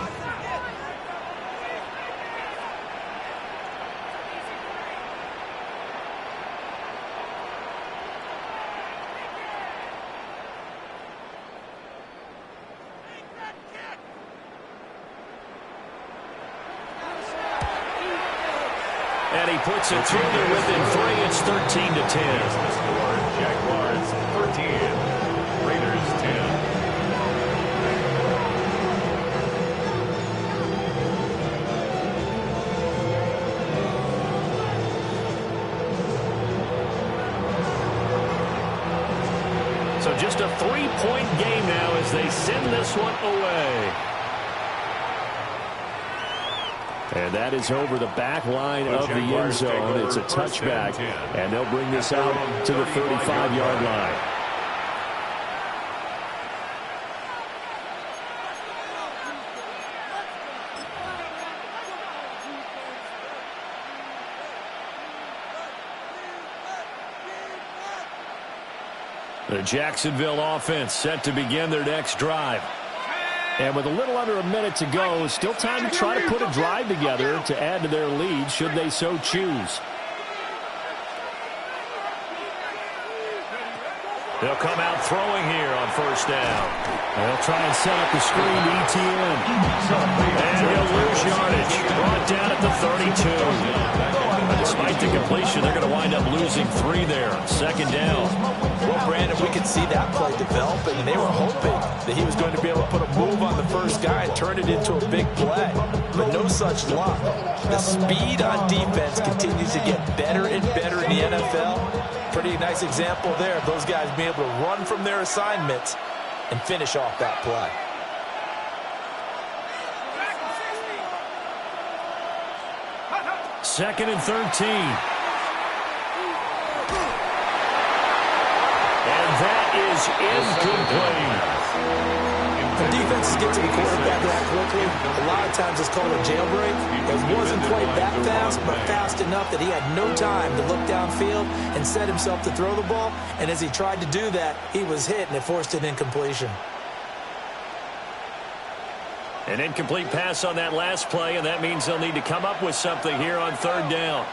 Speaker 6: And he puts it through there within 3. It's 13-10.
Speaker 10: Jaguars 13, Raiders 10.
Speaker 6: So just a 3-point game now as they send this one away. And that is over the back line of the end zone. It's a touchback, and they'll bring this out to the 35-yard line. The Jacksonville offense set to begin their next drive. And with a little under a minute to go, still time to try to put a drive together to add to their lead should they so choose. They'll come out throwing here on 1st down. They'll try and set up the screen to ETN. And he'll lose yardage. Brought down at the 32. Despite the completion, they're going to wind up losing 3 there. 2nd down.
Speaker 8: Well, Brandon, we could see that play developing, and they were hoping that he was going to be able to put a move on the first guy and turn it into a big play. But no such luck. The speed on defense continues to get better and better in the NFL. Pretty nice example there of those guys being able to run from their assignments and finish off that play.
Speaker 6: Second and 13. And that is incomplete.
Speaker 8: The defenses get to the quarterback that quickly. A lot of times it's called a jailbreak. It wasn't played that fast, but fast enough that he had no time to look downfield and set himself to throw the ball. And as he tried to do that, he was hit, and it forced an incompletion.
Speaker 6: An incomplete pass on that last play, and that means they'll need to come up with something here on 3rd down.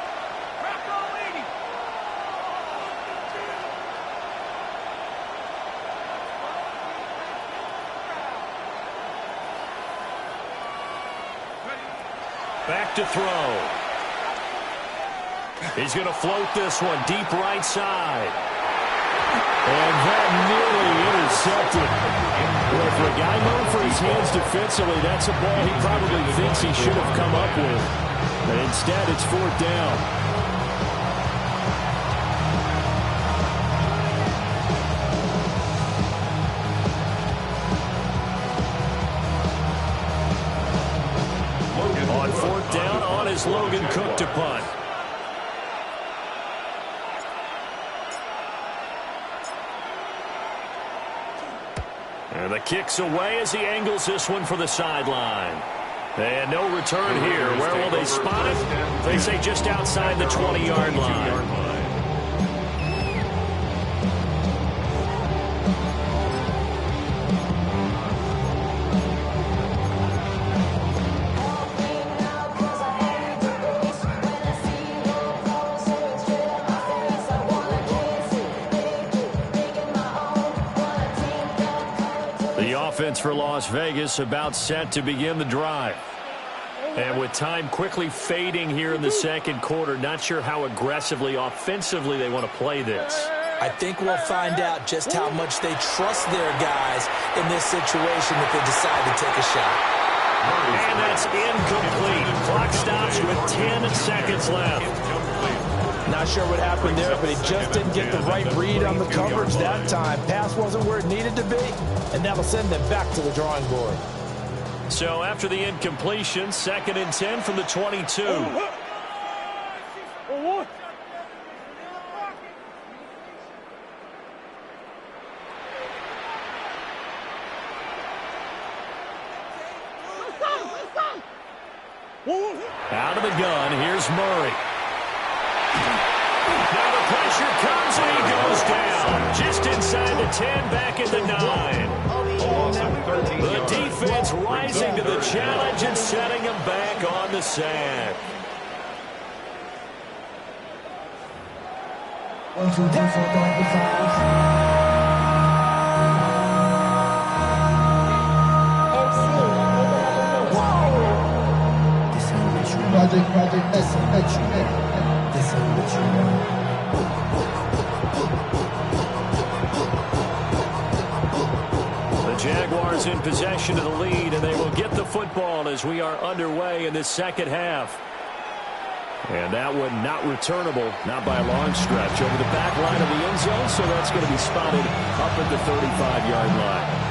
Speaker 6: Back to throw. He's going to float this one deep right side. And that nearly intercepted. Well, for a guy known for his hands defensively, that's a ball he probably thinks he should have come up with. But instead, it's 4th down. On 4th down, on is Logan Cook to punt. And the kick's away as he angles this one for the sideline. And no return here. Where will they spot it? They say just outside the 20-yard line. For Las Vegas about set to begin the drive. And with time quickly fading here in the 2nd quarter, not sure how aggressively, offensively they want to play this.
Speaker 8: I think we'll find out just how much they trust their guys in this situation if they decide to take a shot.
Speaker 6: And that's incomplete. Clock stops with 10 seconds left.
Speaker 8: Not sure what happened there, but he just didn't get the right read on the coverage that time. Pass wasn't where it needed to be, and that'll send them back to the drawing board.
Speaker 6: So after the incompletion, 2nd and 10 from the 22. Out of the gun, here's Murray. Now the pressure comes and he goes down. Just inside the 10, back at the 9. The defense rising to the challenge and setting him back on the sack.
Speaker 9: 1, 2, 3, 4, 5. Project S, this ain't what you
Speaker 6: The Jaguars in possession of the lead, and they will get the football as we are underway in this second half. And that one not returnable, not by a long stretch, over the back line of the end zone, so that's going to be spotted up at the 35-yard line.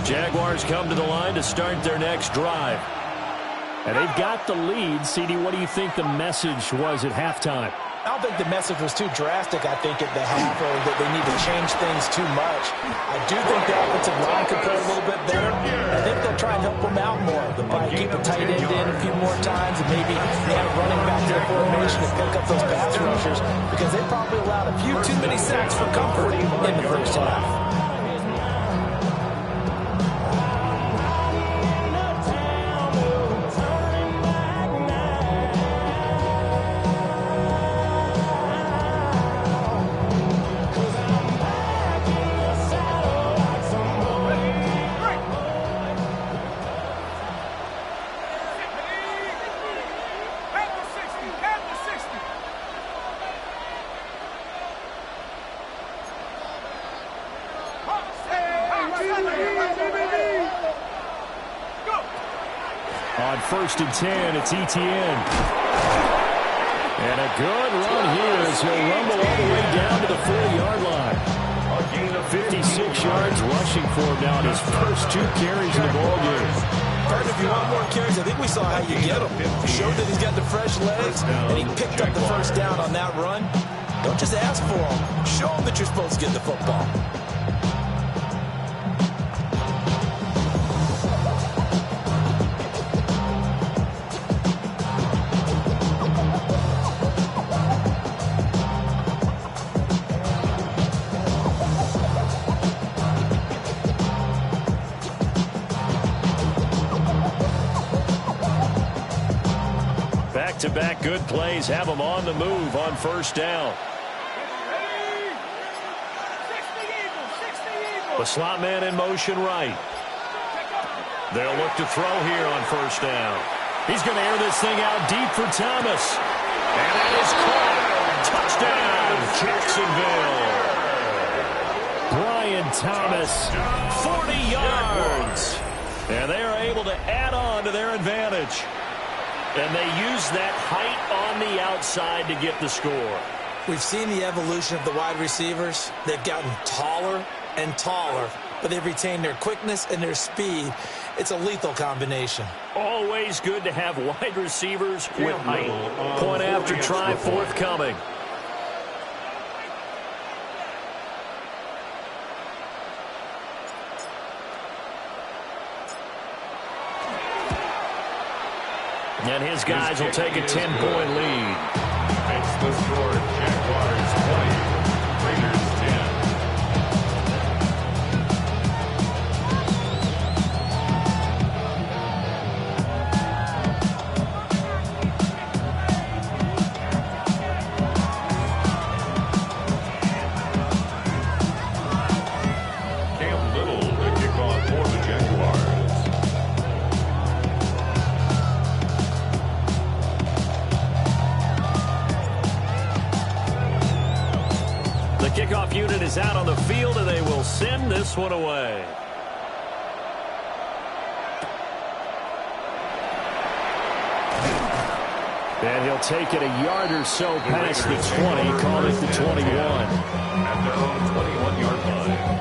Speaker 6: Jaguars come to the line to start their next drive. And they've got the lead. CD, what do you think the message was at halftime?
Speaker 8: I don't think the message was too drastic, I think, at the half, or that they need to change things too much. I do think the offensive line could play a little bit better. I think they'll try and help them out more. They'll probably keep a tight end in a few more times and maybe add a running back to the formation to pick up those pass rushers, because they probably allowed a few too many sacks for comfort in the first half.
Speaker 6: On 1st and 10, it's Etienne. And a good run here as he'll rumble all the way down to the 4-yard line. 56 yards rushing for him now in his first 2 carries in the ballgame.
Speaker 8: If you want more carries, I think we saw how you get him. Showed that he's got the fresh legs, and he picked up the first down on that run. Don't just ask for him. Show him that you're supposed to get the football.
Speaker 6: Back-to-back good plays have them on the move on 1st down. The slot man in motion right. They'll look to throw here on 1st down. He's going to air this thing out deep for Thomas. And that is caught. Touchdown, Jacksonville. Brian Thomas, 40 yards. And they are able to add on to their advantage. And they use that height on the outside to get the score.
Speaker 8: We've seen the evolution of the wide receivers. They've gotten taller and taller, but they've retained their quickness and their speed. It's a lethal combination.
Speaker 6: Always good to have wide receivers with height. Point after try forthcoming. And his guys will take a 10-point lead.
Speaker 10: It's the score. Jaguars 20, Raiders 10. Cam Little, the kickoff for the Jaguars.
Speaker 6: The kickoff unit is out on the field, and they will send this one away. And he'll take it a yard or so past the 20, call it the 21.
Speaker 10: At their own 21-yard line.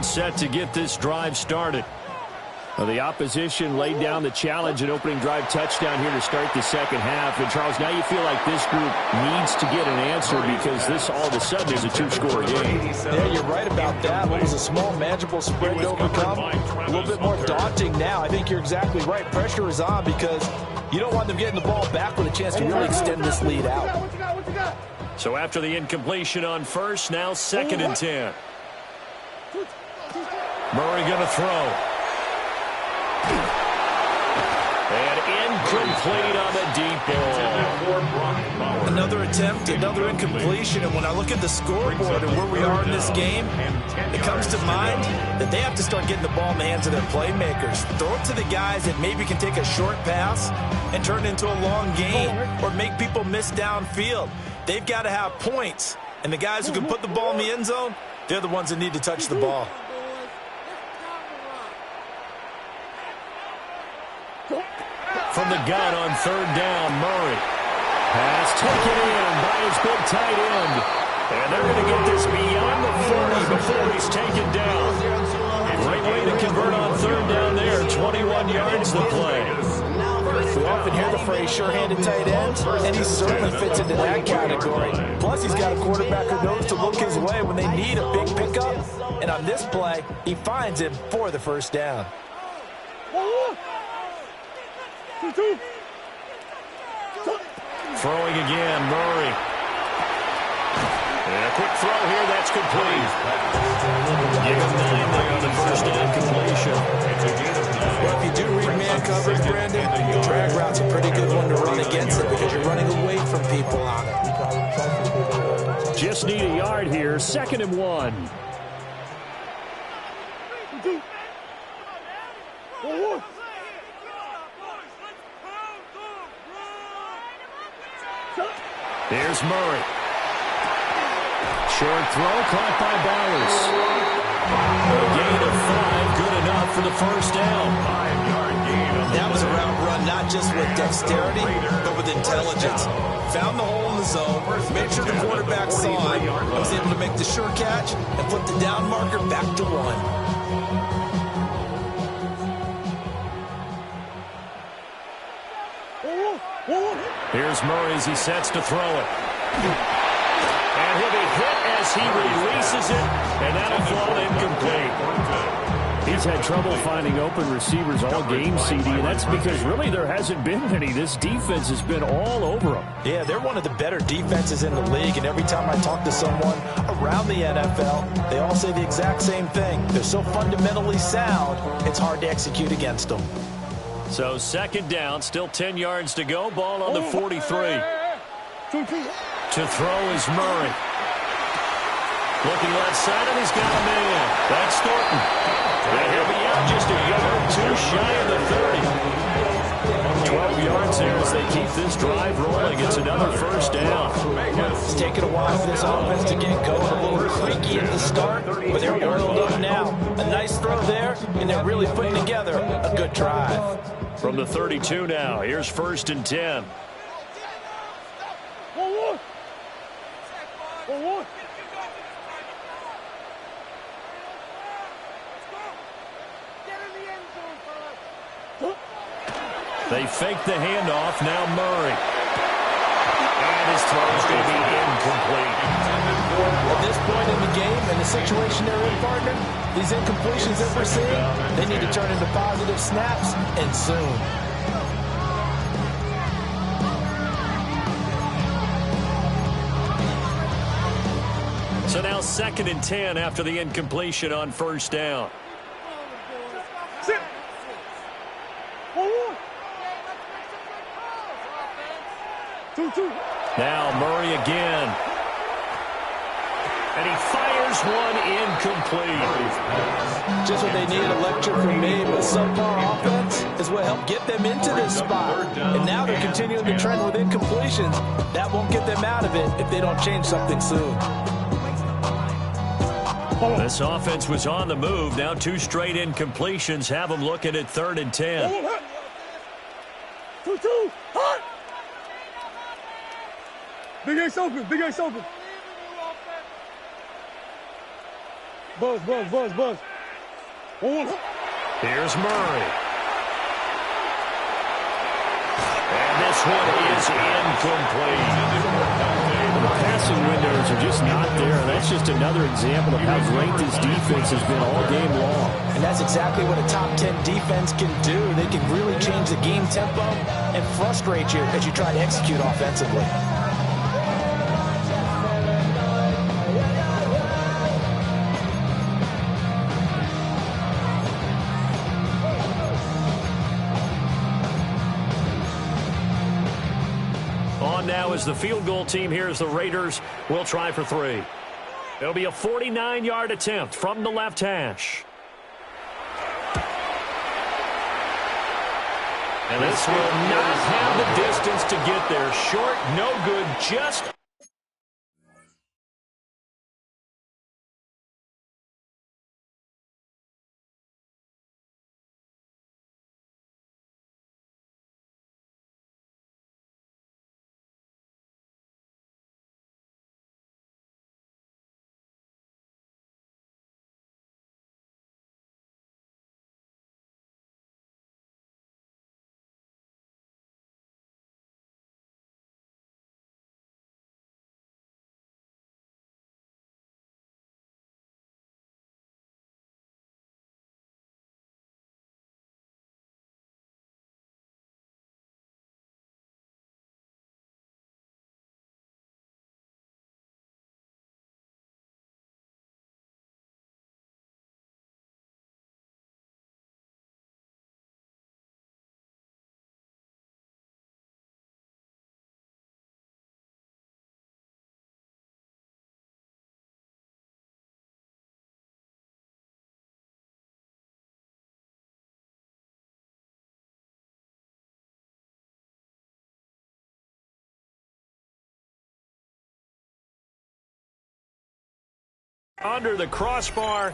Speaker 6: Set to get this drive started. Well, the opposition laid down the challenge and opening drive touchdown here to start the second half. And, Charles, now you feel like this group needs to get an answer because this all of a sudden is a two-score game.
Speaker 8: Yeah, you're right about that. What was a small, manageable spread to overcome, a little bit more daunting now. I think you're exactly right. Pressure is on because you don't want them getting the ball back with a chance to really extend this lead out.
Speaker 6: So after the incompletion on first, now 2nd and 10. Murray going to throw. And incomplete on the deep ball.
Speaker 8: Another attempt, another incompletion. And when I look at the scoreboard and where we are in this game, it comes to mind that they have to start getting the ball in the hands of their playmakers. Throw it to the guys that maybe can take a short pass and turn it into a long gain or make people miss downfield. They've got to have points. And the guys who can put the ball in the end zone, they're the ones that need to touch the ball.
Speaker 6: From the gun on 3rd down, Murray. Pass taken in by his big tight end. And they're going to get this beyond the 40 before he's taken down. Great way to convert on 3rd down there. 21 yards the play.
Speaker 8: We often hear the phrase sure-handed tight ends, and he certainly fits into that category. Plus, he's got a quarterback who knows to look his way when they need a big pickup. And on this play, he finds him for the 1st down.
Speaker 6: Throwing again, Murray. And a quick throw here, that's complete. Give him 9 there on the 1st down completion.
Speaker 8: Well, if you do read man coverage, Brandon, drag route's a pretty good one to run against it because you're running away from people on it.
Speaker 6: Just need a yard here, 2nd and 1. Here's Murray. Short throw caught by Bowers. A gain of 5, good enough for the 1st down.
Speaker 10: 5-yard gain.
Speaker 8: That was a route run not just with dexterity, but with intelligence. Found the hole in the zone, made sure the quarterback saw it, was able to make the sure catch, and flip the down marker back to 1.
Speaker 6: Here's Murray as he sets to throw it. And he'll be hit as he releases it, and that'll fall incomplete. He's had trouble finding open receivers all game, CD, and that's because really there hasn't been any. This defense has been all over them.
Speaker 8: Yeah, they're one of the better defenses in the league, and every time I talk to someone around the NFL, they all say the exact same thing. They're so fundamentally sound, it's hard to execute against them.
Speaker 6: So 2nd down, still 10 yards to go. Ball on the 43. To throw is Murray. Looking left side, and he's got a man. That's Thornton. And he'll be out just a yard or 2 shy of the 30. 12 yards there as they keep this drive rolling. It's another 1st down.
Speaker 8: It's taken a while for this offense to get going. A little creaky at the start, but they're oiled up now. A nice throw there, and they're really putting together a good drive.
Speaker 6: From the 32 now, here's 1st and 10. They fake the handoff, now Murray. And his throw is going to be incomplete.
Speaker 8: At this point in the game and the situation they're in, partner, these incompletions that we're seeing, they need to turn into positive snaps, and soon.
Speaker 6: So now 2nd and 10 after the incompletion on first down.
Speaker 3: Sit. Two.
Speaker 6: Now Murray again. And he fires one incomplete.
Speaker 8: Just what they need, electric from me, but subpar offense is what helped get them into this spot. And now they're continuing the trend with incompletions. That won't get them out of it if they don't change something soon.
Speaker 6: This offense was on the move. Now 2 straight incompletions have them looking at 3rd and 10.
Speaker 3: 2. Hot. Big Ace open. Buzz.
Speaker 6: Here's Murray. And this one is incomplete.
Speaker 12: The passing windows are just not there. That's just another example of how great this defense has been all game long.
Speaker 8: And that's exactly what a top 10 defense can do. They can really change the game tempo and frustrate you as you try to execute offensively.
Speaker 6: Now is the field goal team. Here's the Raiders. We'll try for 3. It'll be a 49-yard attempt from the left hash. And this will not have the distance to get there. Short, no good, just... Under the crossbar.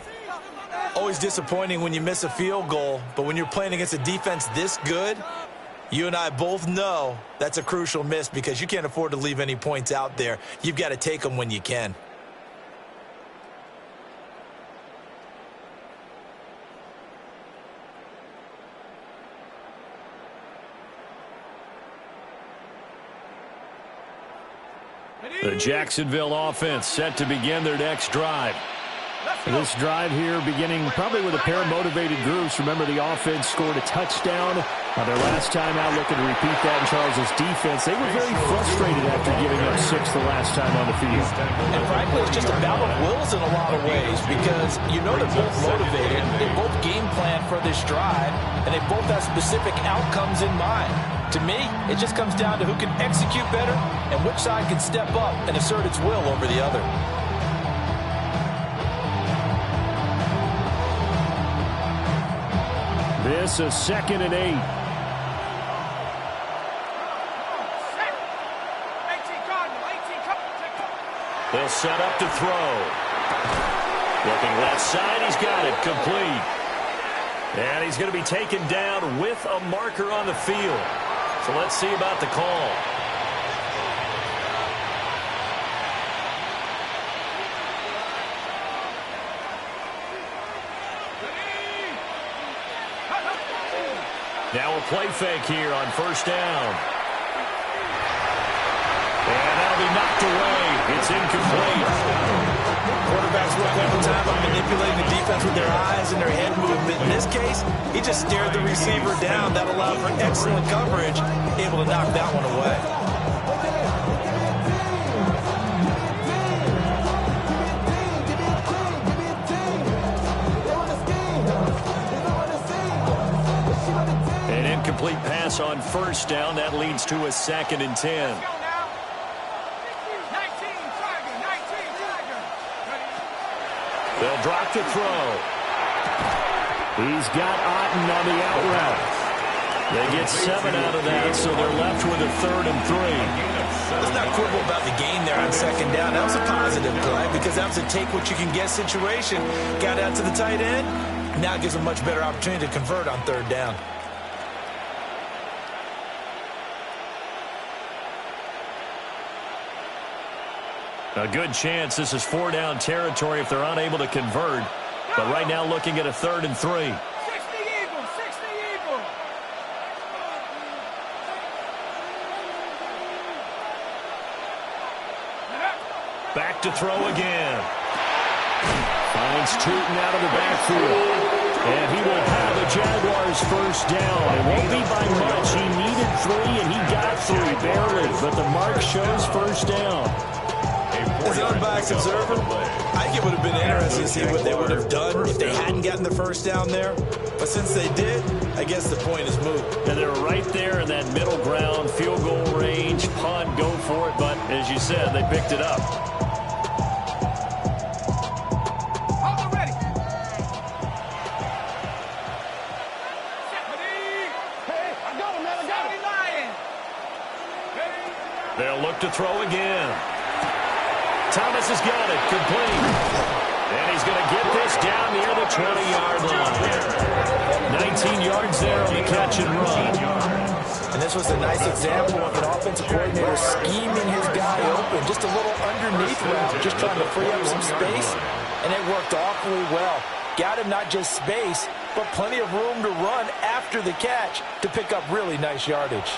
Speaker 8: Always disappointing when you miss a field goal, but when you're playing against a defense this good, you and I both know that's a crucial miss because you can't afford to leave any points out there. You've got to take them when you can.
Speaker 6: The Jacksonville offense set to begin their next drive.
Speaker 12: This drive here beginning probably with a pair of motivated groups. Remember, the offense scored a touchdown their last time out, looking to repeat that in Charles' defense. They were very frustrated after giving up 6 the last time on the field.
Speaker 8: And frankly, it's just a battle of wills in a lot of ways because you know they're both motivated. They both game plan for this drive, and they both have specific outcomes in mind. To me, it just comes down to who can execute better and which side can step up and assert its will over the other.
Speaker 12: This is 2nd and 8.
Speaker 6: They'll set up to throw. Looking left side, he's got it, complete. And he's going to be taken down with a marker on the field. So let's see about the call. Now a play fake here on first down. And that'll be knocked away. It's incomplete.
Speaker 8: Quarterbacks work overtime on manipulating the defense with their eyes and their head movement. In this case, he just stared the receiver down. That allowed for excellent coverage, able to knock that one away.
Speaker 6: incomplete pass on first down. That leads to a 2nd and 10. They'll drop to throw. He's got Otten on the out route. They get 7 out of that, so they're left with a 3rd and 3.
Speaker 11: Let's not quibble about the gain there on 2nd down. That was a positive play because that was a take-what-you-can-get situation. Got out to the tight end. Now it gives them a much better opportunity to convert on 3rd down.
Speaker 6: A good chance this is 4-down territory if they're unable to convert. But right now looking at a 3rd and 3.
Speaker 3: 60 Eagle.
Speaker 6: Back to throw again. Finds Tootin out of the backfield. And he will have the Jaguars first down. It won't be by much. He needed 3, and he got 3, barely. But the mark shows first down.
Speaker 11: As an unbiased observer, I think it would have been interesting to see what they would have done if they hadn't gotten the first down there. But since they did, I guess the point is moot.
Speaker 6: And they're right there in that middle ground, field goal range, punt, go for it. But as you said, they picked it up. They'll look to throw again. Thomas has got it, complete. And he's going to get this down near the 20-yard line. 19 yards there on the catch and run.
Speaker 11: And this was a nice example of an offensive coordinator scheming his guy open. Just a little underneath route, just trying to free up some space. And it worked awfully well. Got him not just space, but plenty of room to run after the catch to pick up really nice yardage.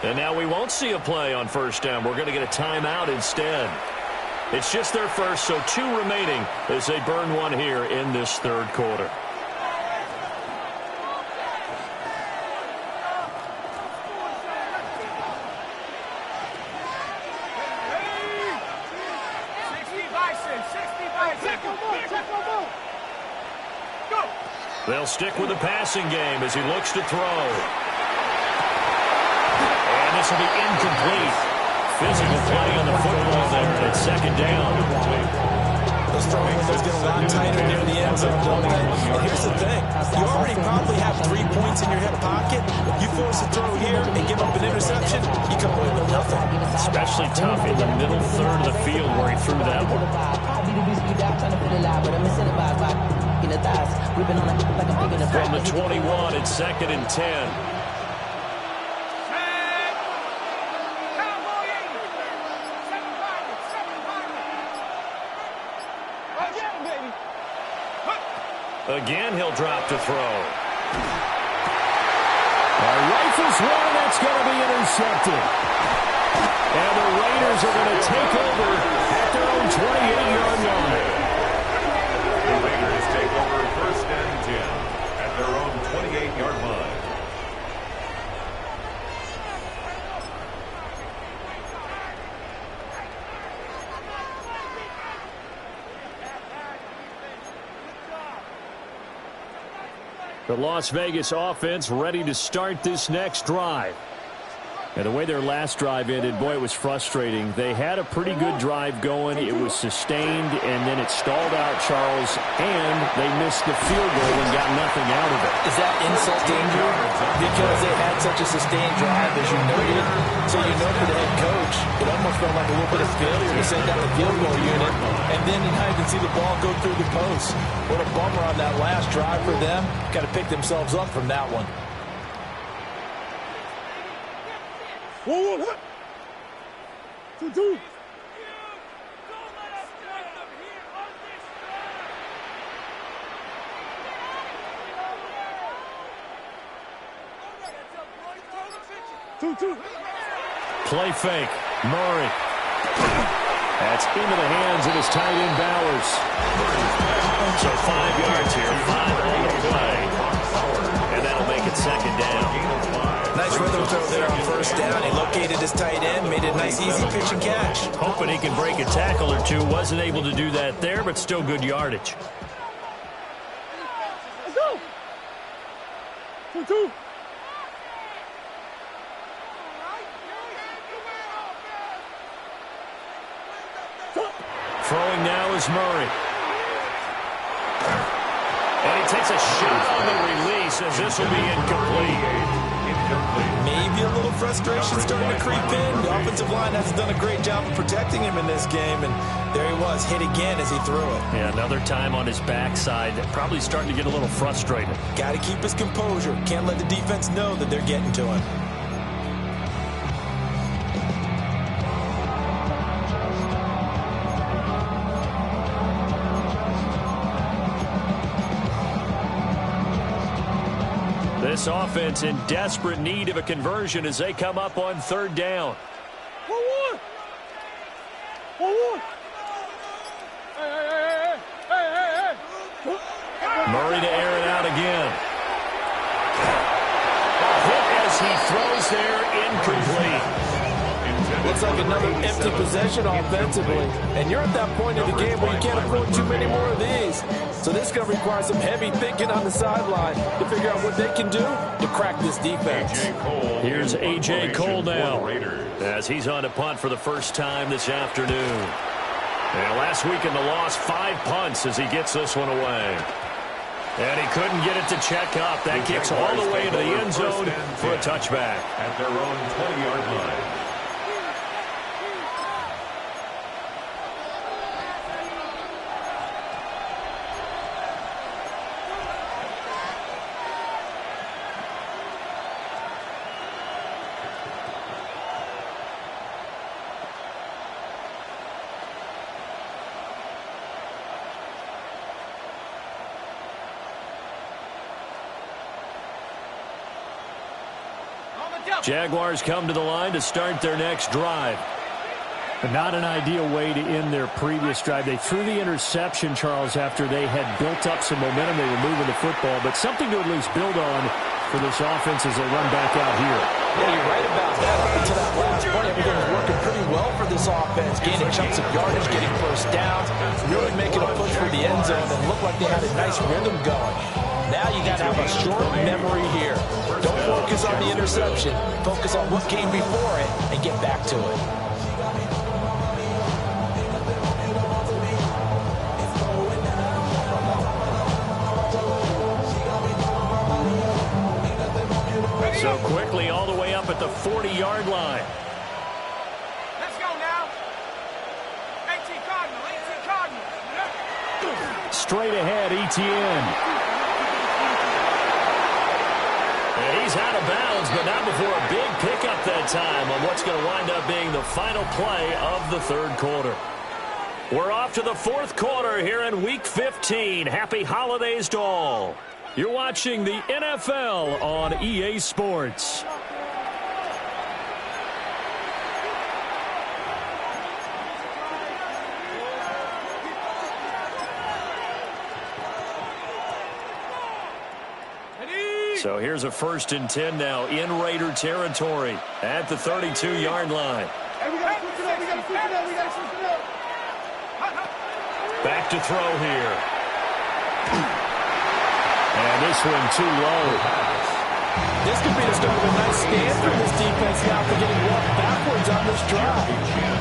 Speaker 6: And now we won't see a play on first down. We're going to get a timeout instead. It's just their first, so 2 remaining as they burn 1 here in this 3rd quarter. They'll stick with the passing game as he looks to throw. And this will be incomplete. Physical play on the football there at 2nd down.
Speaker 11: Those throwing windows get a lot tighter near the end zone, don't they? And here's the thing. You already probably have 3 points in your hip pocket. You force a throw here and give up an interception, you come away with nothing.
Speaker 6: Especially tough in the middle 3rd of the field where he threw that one. From the 21, it's 2nd and 10. Again, he'll drop to throw. Rifles one, that's going to be intercepted. And the Raiders are going to take over at their own 28-yard line.
Speaker 10: The Raiders take over 1st and 10 at their own 28-yard line.
Speaker 6: The Las Vegas offense ready to start this next drive. And the way their last drive ended, boy, it was frustrating. They had a pretty good drive going. It was sustained, and then it stalled out, Charles, and they missed the field goal and got nothing out of it.
Speaker 11: Is that insult to injury? Because they had such a sustained drive, as you noted. So you know for the head coach, it almost felt like a little bit of failure to send out the field goal unit, and then you can see the ball go through the post. What a bummer on that last drive for them. Got to pick themselves up from that one.
Speaker 3: Whoa. 2-2.
Speaker 6: Play fake. Murray. That's into the hands of his tight end Bowers. So 5 yards here, 5 on the play. And that'll make it 2nd down.
Speaker 11: Nice rhythm throw there on 1st down. He located his tight end, made it a nice easy pitch and catch.
Speaker 6: Hoping he can break a tackle or two. Wasn't able to do that there, but still good yardage.
Speaker 3: Let's go. 2-2.
Speaker 6: Throwing now is Murray. And he takes a shot on the release as this will be incomplete.
Speaker 11: Maybe a little frustration starting to creep in. The offensive line hasn't done a great job of protecting him in this game, and there he was, hit again as he threw it.
Speaker 6: Yeah, another time on his backside, probably starting to get a little frustrated.
Speaker 11: Got to keep his composure. Can't let the defense know that they're getting to him.
Speaker 6: This offense in desperate need of a conversion as they come up on third down. Murray to air it out again. Hit as he throws there, incomplete.
Speaker 8: Looks like another empty possession offensively. And you're at that point in the game where you can't afford too many more of these. So this is going to require some heavy thinking on the sideline to figure out what they can do to crack this defense.
Speaker 6: Here's A.J. Cole now as he's on to punt for the first time this afternoon. And last week in the loss, 5 punts as he gets this one away. And he couldn't get it to check up. That kicks all the way into the end zone for a touchback.
Speaker 10: At their own 20-yard line.
Speaker 6: Jaguars come to the line to start their next drive.
Speaker 12: But not an ideal way to end their previous drive. They threw the interception, Charles, after they had built up some momentum. They were moving the football, but something to at least build on for this offense as they run back out here.
Speaker 8: Yeah, you're right about that. Up until that last point, everything was working pretty well for this offense. Gaining chunks of yardage, getting first downs, really making a push for the end zone, and looked like they had a nice rhythm going. Now you got to have a short memory here. Don't focus on the interception. Focus on what came before it and get back to it.
Speaker 6: So quickly all the way up at the 40-yard line.
Speaker 13: Let's go now. A.T. Cardinal, A.T. Cardinal.
Speaker 12: Straight ahead, Etienne.
Speaker 6: And he's out of bounds, but not before a big pickup that time on what's going to wind up being the final play of the third quarter. We're off to the fourth quarter here in Week 15. Happy holidays to all. You're watching the NFL on EA Sports. So here's a 1st and 10 now in Raider territory at the 32-yard line. Back to throw here. And this one too low.
Speaker 8: This could be the start of a nice stand for this defense now for getting walked backwards on this drive.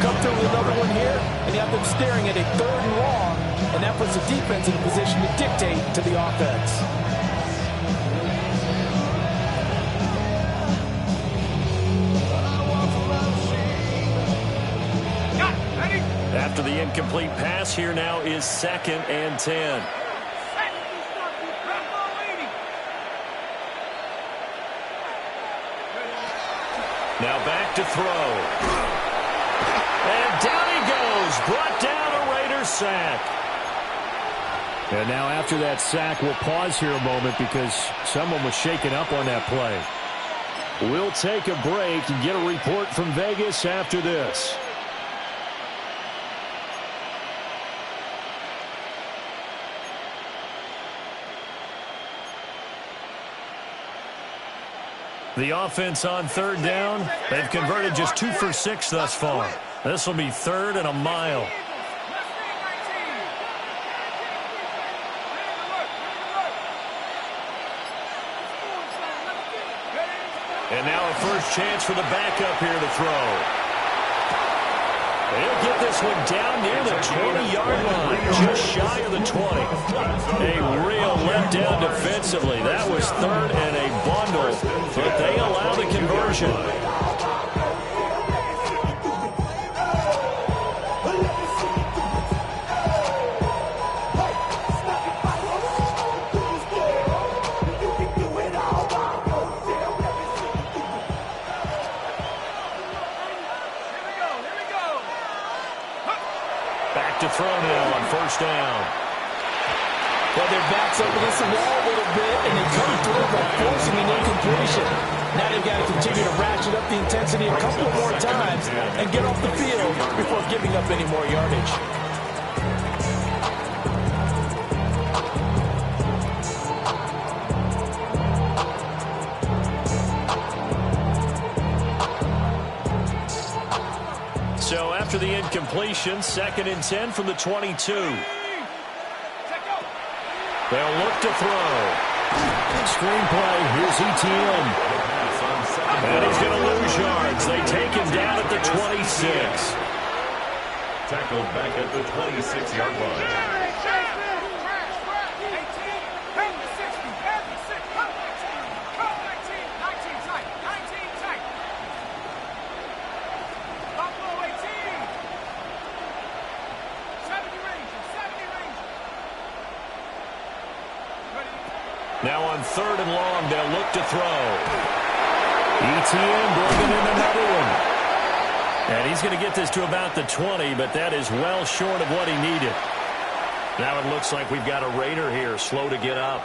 Speaker 8: Come through with another one here, and you have them staring at a 3rd and long, and that puts the defense in a position to dictate to the offense.
Speaker 6: After the incomplete pass, here now is 2nd and 10. Now back to throw. And down he goes. Brought down a Raiders sack.
Speaker 12: And now after that sack, we'll pause here a moment because someone was shaken up on that play. We'll take a break and get a report from Vegas after this.
Speaker 6: The offense on 3rd down. They've converted just 2 for 6 thus far. This will be 3rd and a mile. And now a first chance for the backup here to throw. He'll get this one down near the 20-yard line, just shy of the 20. A real letdown defensively. That was third and a bundle, but they allow the conversion. To throw now on first down.
Speaker 8: Well, their back's up against the wall a little bit, and they come through by forcing an incompletion. Now they've got to continue to ratchet up the intensity a couple more times and get off the field before giving up any more yardage.
Speaker 6: So after the incompletion, 2nd and 10 from the 22. They'll look to throw. Screenplay, here's ETN. And he's going to lose yards. They take him down at the 26.
Speaker 10: Tackled back at the 26-yard line.
Speaker 6: Now on 3rd and long, they'll look to throw. ETN bringing in another one. And he's going to get this to about the 20, but that is well short of what he needed. Now it looks like we've got a Raider here, slow to get up.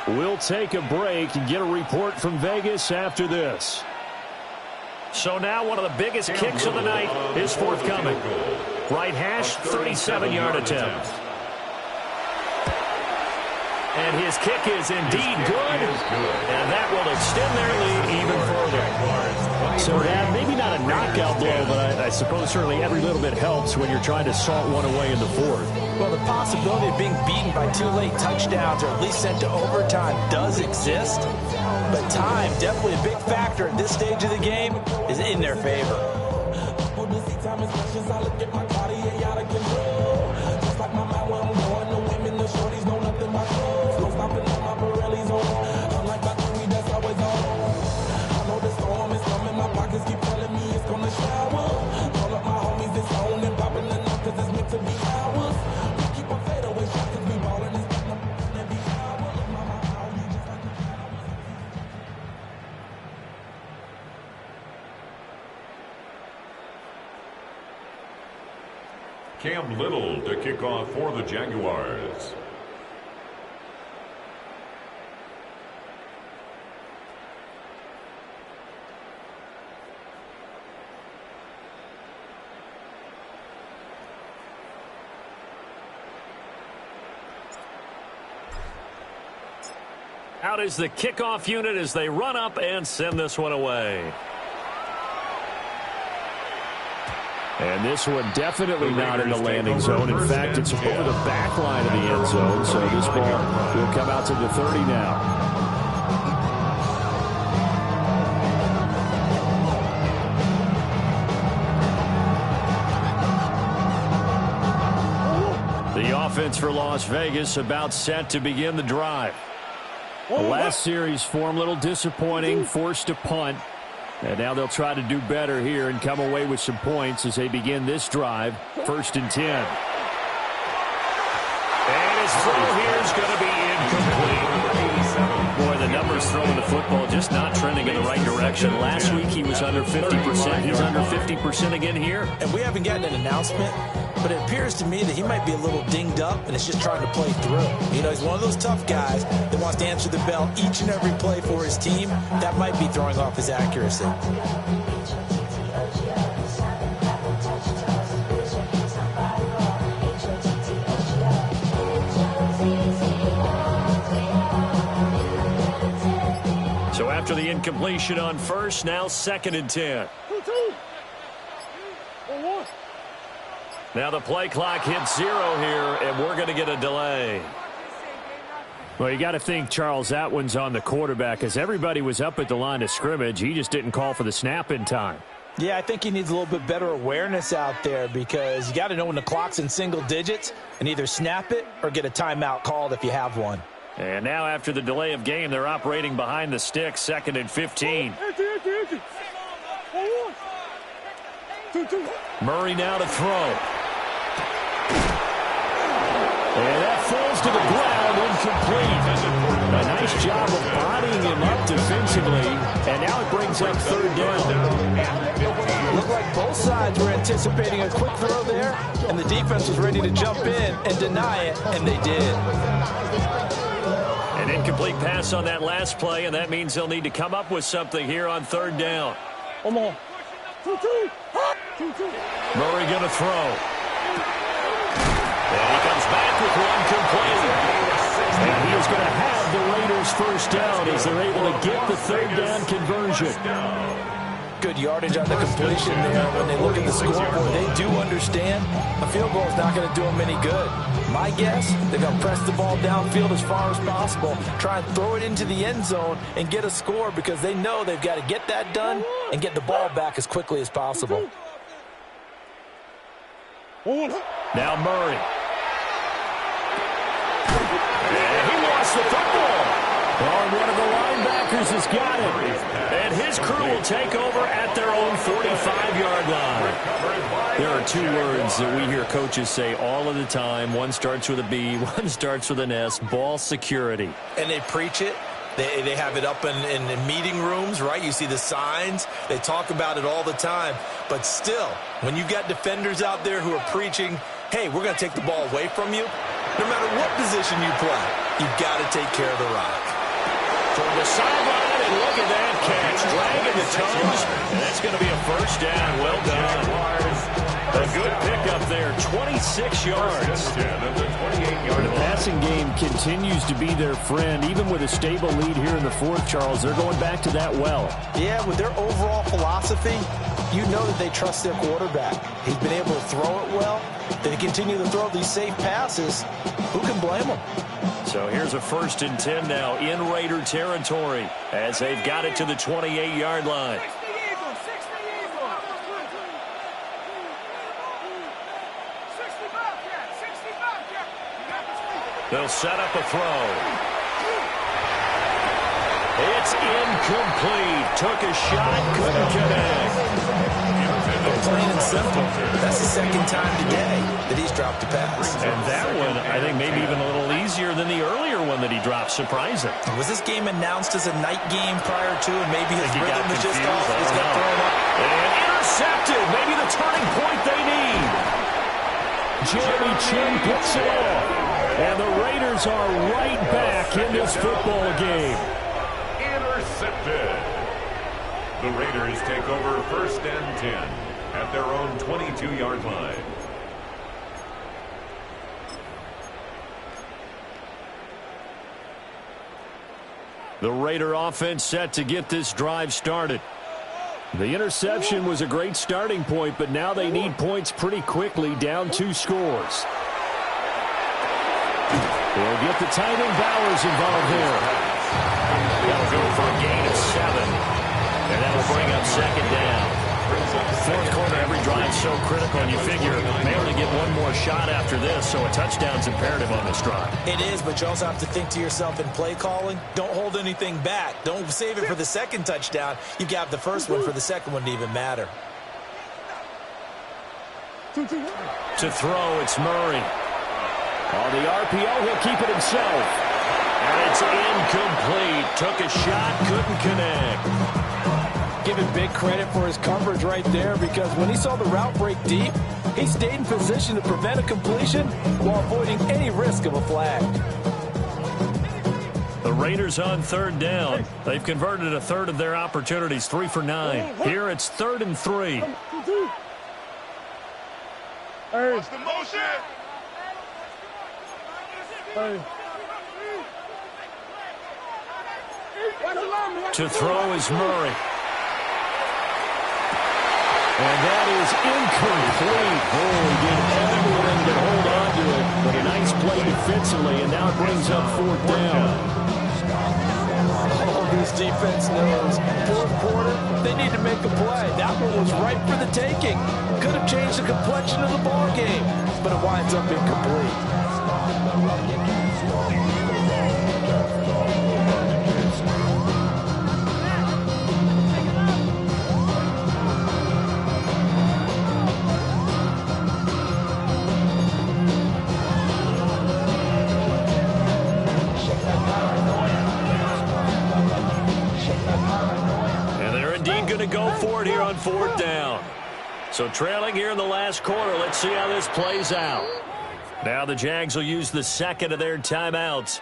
Speaker 6: We'll take a break and get a report from Vegas after this. So now one of the biggest kicks of the night is forthcoming. Right hash, 37-yard attempt. And his kick is indeed good, and that will extend their lead even further.
Speaker 12: So, Dad, maybe not a knockout blow, but I suppose certainly every little bit helps when you're trying to salt one away in the 4th.
Speaker 8: Well, the possibility of being beaten by 2 late touchdowns or at least sent to overtime does exist, but time, definitely a big factor at this stage of the game, is in their favor.
Speaker 10: Cam Little to kick off for the Jaguars.
Speaker 6: Out is the kickoff unit as they run up and send this one away.
Speaker 12: And this one definitely not in the landing zone. In fact, it's over the back line of the end zone. So this ball will come out to the 30 now.
Speaker 6: The offense for Las Vegas about set to begin the drive. The last series form a little disappointing, forced to punt. And now they'll try to do better here and come away with some points as they begin this drive. 1st and 10. And his throw here is going to be incomplete. Boy, the numbers throwing the football just not trending in the right direction. Last week he was under 50%. He's under 50% again here.
Speaker 8: And we haven't gotten an announcement, but it appears to me that he might be a little dinged up and is just trying to play through. You know, he's one of those tough guys that wants to answer the bell each and every play for his team. That might be throwing off his accuracy.
Speaker 6: So after the incompletion on first, now 2nd and 10. Now the play clock hits 0 here, and we're going to get a delay.
Speaker 12: Well, you got to think, Charles, that one's on the quarterback, as everybody was up at the line of scrimmage. He just didn't call for the snap in time.
Speaker 8: Yeah, I think he needs a little bit better awareness out there because you got to know when the clock's in single digits and either snap it or get a timeout called if you have one.
Speaker 6: And now after the delay of game, they're operating behind the stick, 2nd and 15. Murray now to throw. And that falls to the ground, incomplete. A nice job of bodying him up defensively, and now it brings up 3rd down.
Speaker 8: Looked like both sides were anticipating a quick throw there, and the defense was ready to jump in and deny it, and they did.
Speaker 6: An incomplete pass on that last play, and that means they'll need to come up with something here on 3rd down. Murray going to throw. And he comes back with one complete. And he is going to have the Raiders first down as they're able to get the 3rd down conversion.
Speaker 8: Good yardage on the completion there. When they look at the scoreboard, they do understand a field goal is not going to do them any good. My guess, they're going to press the ball downfield as far as possible, try and throw it into the end zone and get a score because they know they've got to get that done and get the ball back as quickly as possible.
Speaker 6: Now Murray. And he lost the football. Oh, one of the linebackers has got it. And his crew will take over at their own 45-yard line. There are 2 words that we hear coaches say all of the time. One starts with a B, one starts with an S, ball security.
Speaker 11: And they preach it. They have it up in meeting rooms, right? You see the signs. They talk about it all the time. But still, when you've got defenders out there who are preaching, hey, we're going to take the ball away from you, no matter what position you play, you've got to take care of the rock.
Speaker 6: From the sideline, and look at that catch. Dragging the toes, and that's going to be a first down. Well done. A good pickup there, 26 yards. The passing game continues to be their friend. Even with a stable lead here in the 4th, Charles, they're going back to that well.
Speaker 8: Yeah, with their overall philosophy, you know that they trust their quarterback. He's been able to throw it well. They continue to throw these safe passes. Who can blame them?
Speaker 6: So here's a 1st and 10 now in Raider territory as they've got it to the 28-yard line. They'll set up a throw. It's incomplete. Took a shot, couldn't connect.
Speaker 8: Plain and simple. That's the 2nd time today that he's dropped a pass.
Speaker 6: And that one, I think, maybe even a little easier than the earlier one that he dropped. Surprising.
Speaker 8: Was this game announced as a night game prior to, and maybe his rhythm was just off?
Speaker 6: He's got thrown up. And intercepted. Maybe the turning point they need. Jeremy Chin puts it off. And the Raiders are right back in this football game.
Speaker 10: Intercepted. The Raiders take over 1st and 10 at their own 22-yard line.
Speaker 6: The Raider offense set to get this drive started. The interception was a great starting point, but now they need points pretty quickly, down 2 scores. They'll get the tight end Bowers involved here. That'll go for a gain of 7. And that'll bring up 2nd down. 4th quarter, every drive so critical, and you figure may only get one more shot after this, so a touchdown's imperative on this drive.
Speaker 8: It is, but you also have to think to yourself in play calling, don't hold anything back. Don't save it for the 2nd touchdown. You got the 1st one for the 2nd one to even matter.
Speaker 6: To throw, it's Murray. On the RPO, he'll keep it himself. And it's incomplete. Took a shot, couldn't connect.
Speaker 8: Give him big credit for his coverage right there because when he saw the route break deep, he stayed in position to prevent a completion while avoiding any risk of a flag.
Speaker 6: The Raiders on 3rd down. They've converted a 1/3 of their opportunities, 3 for 9. Here it's 3rd and 3.
Speaker 13: What's the motion?
Speaker 6: To throw is Murray. And that is incomplete. Oh, he did everything to hold on to it. But a nice play defensively, and now it brings up 4th down.
Speaker 8: Oh, these This defense knows fourth quarter, they need to make a play. That one was right for the taking. Could have changed the complexion of the ball game, but it winds up incomplete.
Speaker 6: Going to go for it here on fourth down. So trailing here in the last quarter. Let's see how this plays out. Now the Jags will use the second of their timeouts.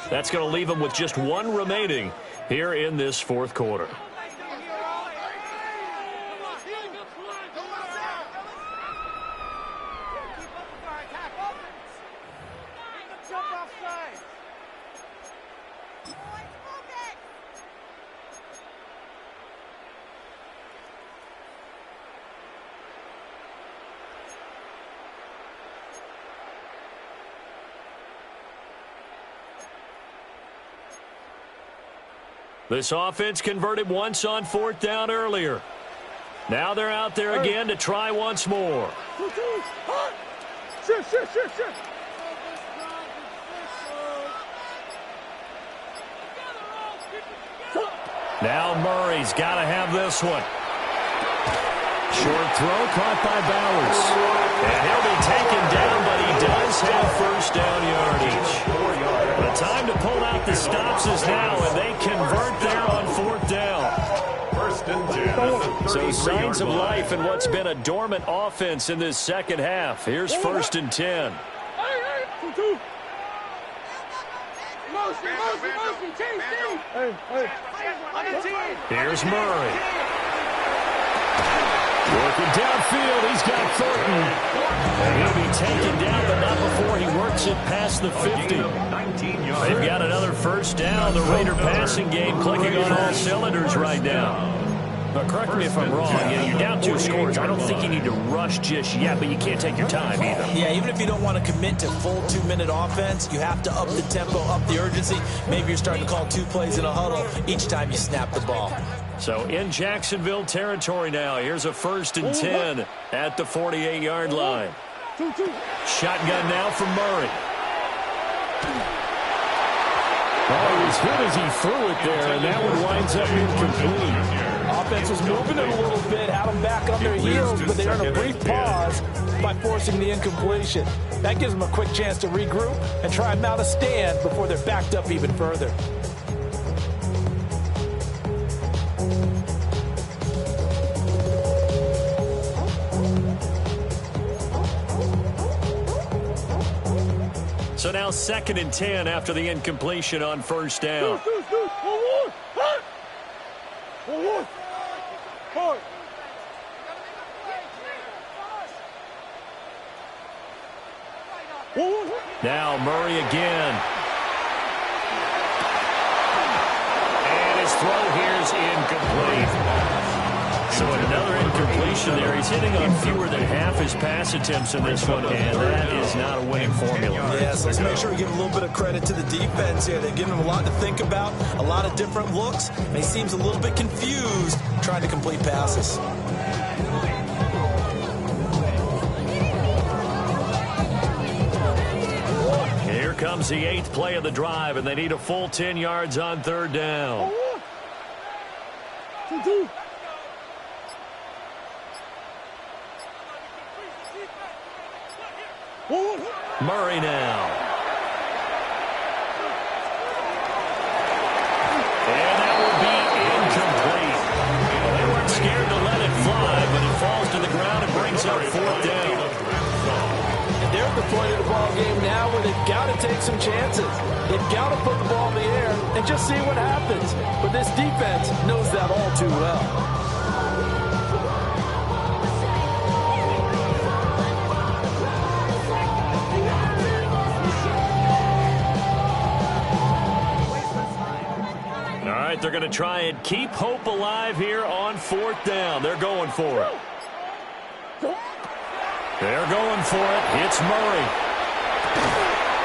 Speaker 6: That's going to leave them with just one remaining here in this fourth quarter. This offense converted once on fourth down earlier. Now they're out there again to try once more. Now Murray's got to have this one. Short throw caught by Bowers. And he'll be taken down, but he does have first down yardage. The time to pull out the stops is now, and they convert there on fourth down.
Speaker 10: First and 10.
Speaker 6: So signs of life in what's been a dormant offense in this second half. Here's first and 10. Here's Murray. Working downfield, he's got Thornton. And he'll be taken down, but not before he works it past the 50. They've got another first down. The Raider passing game clicking on all cylinders right now. But correct me if I'm wrong. You're down 2 scores. I don't think you need to rush just yet, but you can't take your time either.
Speaker 8: Yeah, even if you don't want to commit to full 2-minute offense, you have to up the tempo, up the urgency. Maybe you're starting to call 2 plays in a huddle each time you snap the ball.
Speaker 6: So in Jacksonville territory now. Here's a first and 10 at the 48-yard line. Shotgun now from Murray.
Speaker 12: Oh, as good as he threw it there, and that one winds up incomplete.
Speaker 8: Offense was moving it a little bit, had them back on their heels, but they earned a brief pause by forcing the incompletion. That gives them a quick chance to regroup and try and mount a stand before they're backed up even further.
Speaker 6: So now second and 10 after the incompletion on first down. Now Murray again. And his throw here is incomplete. So another incompletion there. He's hitting on fewer than half his pass attempts in this one, and that is not a winning formula.
Speaker 8: Yes, let's make sure we give a little bit of credit to the defense here. They're giving him a lot to think about, a lot of different looks, and he seems a little bit confused trying to complete passes.
Speaker 6: Here comes the 8th play of the drive, and they need a full 10 yards on third down. Murray now. And that will be incomplete. They weren't scared to let it fly, but it falls to the ground and brings up fourth down.
Speaker 8: And they're at the point of the ball game now where they've got to take some chances. They've got to put the ball in the air and just see what happens. But this defense knows that all too well.
Speaker 6: They're going to try and keep hope alive here on fourth down. They're going for it. They're going for it. It's Murray.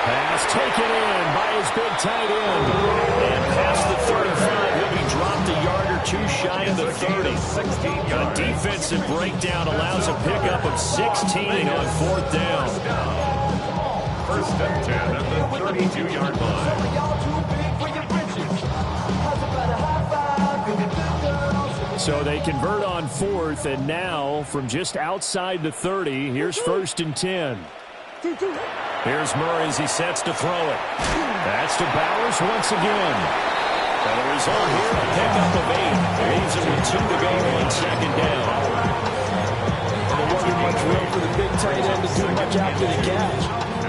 Speaker 6: Pass taken in by his big tight end. And past the 35, he'll just a yard or two shy of the 30. A defensive breakdown allows a pickup of 16 on fourth down.
Speaker 10: First and 10 at the 32-yard line.
Speaker 6: So they convert on fourth, and now from just outside the 30, here's first and 10. Here's Murray as he sets to throw it. That's to Bowers once again. And the result here, a pickup of 8. Leaves him with 2 to go on second down.
Speaker 8: And it wasn't much room for the big tight end to do much after the catch.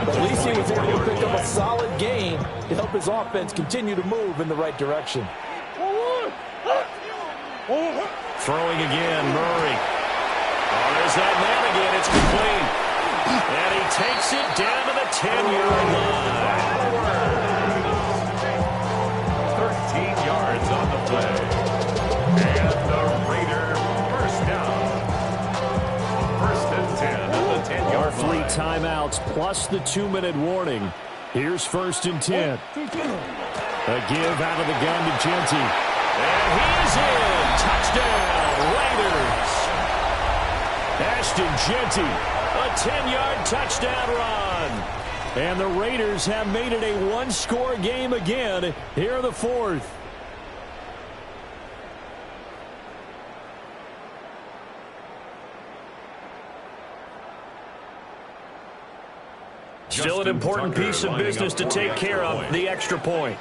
Speaker 8: But at least he was able to pick up a solid gain to help his offense continue to move in the right direction.
Speaker 6: Throwing again, Murray. Oh, there's that man again. It's complete. And he takes it down to the 10-yard line.
Speaker 10: 13 yards on the play. And the Raider first down. First and 10 at the 10-yard line.
Speaker 6: 3 timeouts plus the 2-minute warning. Here's first and 10. A give out of the gun to Genty. And he's in. Touchdown, Raiders. Ashton Genty, a 10-yard touchdown run. And the Raiders have made it a one-score game again here in the fourth. Still an important piece of business to take care of, the extra point.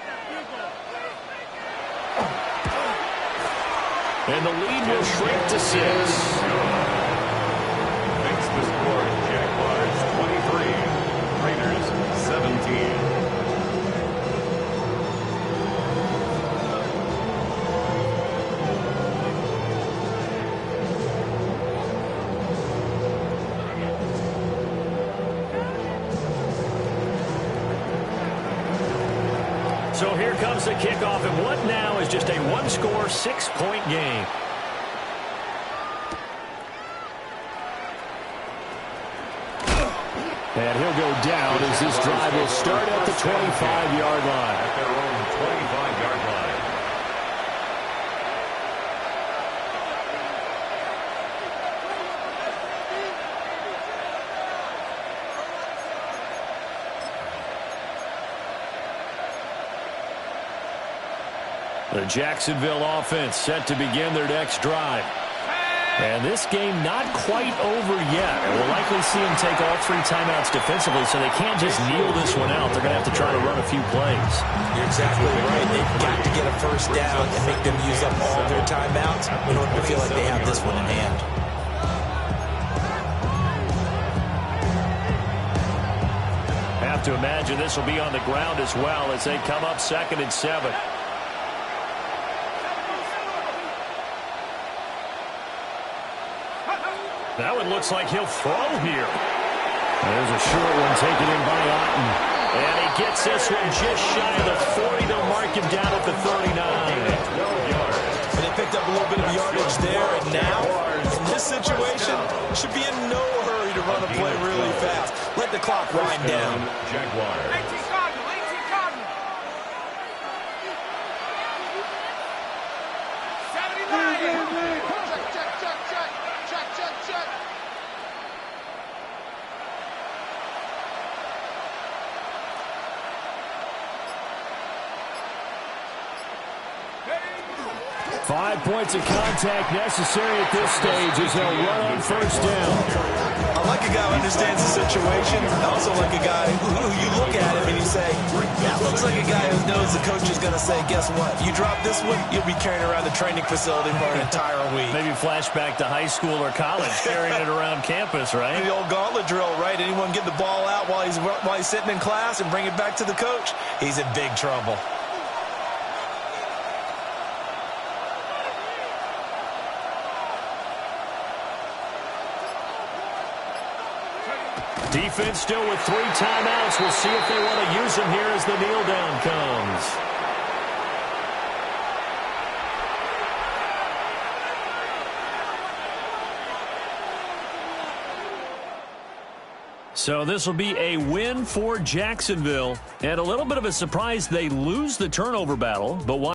Speaker 6: And the lead will shrink to 6.
Speaker 10: Makes the score Jaguars 23, Raiders 17.
Speaker 6: So here comes the kickoff, and what now is just a one-score, 6-point game. And he'll go down as this drive will start at the 25-yard line.
Speaker 10: At their own 25-yard line.
Speaker 6: The Jacksonville offense set to begin their next drive. And this game not quite over yet. And we'll likely see them take all 3 timeouts defensively, so they can't just kneel this one out. They're going to have to try to run a few plays.
Speaker 11: You're exactly right. They've got to get a first down and make them use up all their timeouts in order to feel like they have this one in hand.
Speaker 6: Have to imagine this will be on the ground as well as they come up 2nd and 7. That one looks like he'll throw here. There's a short one taken in by Otten. And he gets this one just shy of the 40. They'll mark him down at the 39.
Speaker 11: And they picked up a little bit of yardage there. And now, in this situation, should be in no hurry to run a play really fast. Let the clock wind down.
Speaker 10: Jaguars.
Speaker 6: Five points of contact necessary at this stage as they'll run on first down.
Speaker 11: I like a guy who understands the situation. I also like a guy who you look at him and you say, that looks like a guy who knows the coach is going to say, guess what? You drop this one, you'll be carrying around the training facility for an entire week.
Speaker 6: Maybe flashback to high school or college, carrying it around campus, right?
Speaker 11: The old gauntlet drill, right? Anyone get the ball out while he's sitting in class and bring it back to the coach? He's in big trouble.
Speaker 6: Defense still with 3 timeouts. We'll see if they want to use them here as the kneel down comes. So this will be a win for Jacksonville. And a little bit of a surprise, they lose the turnover battle, but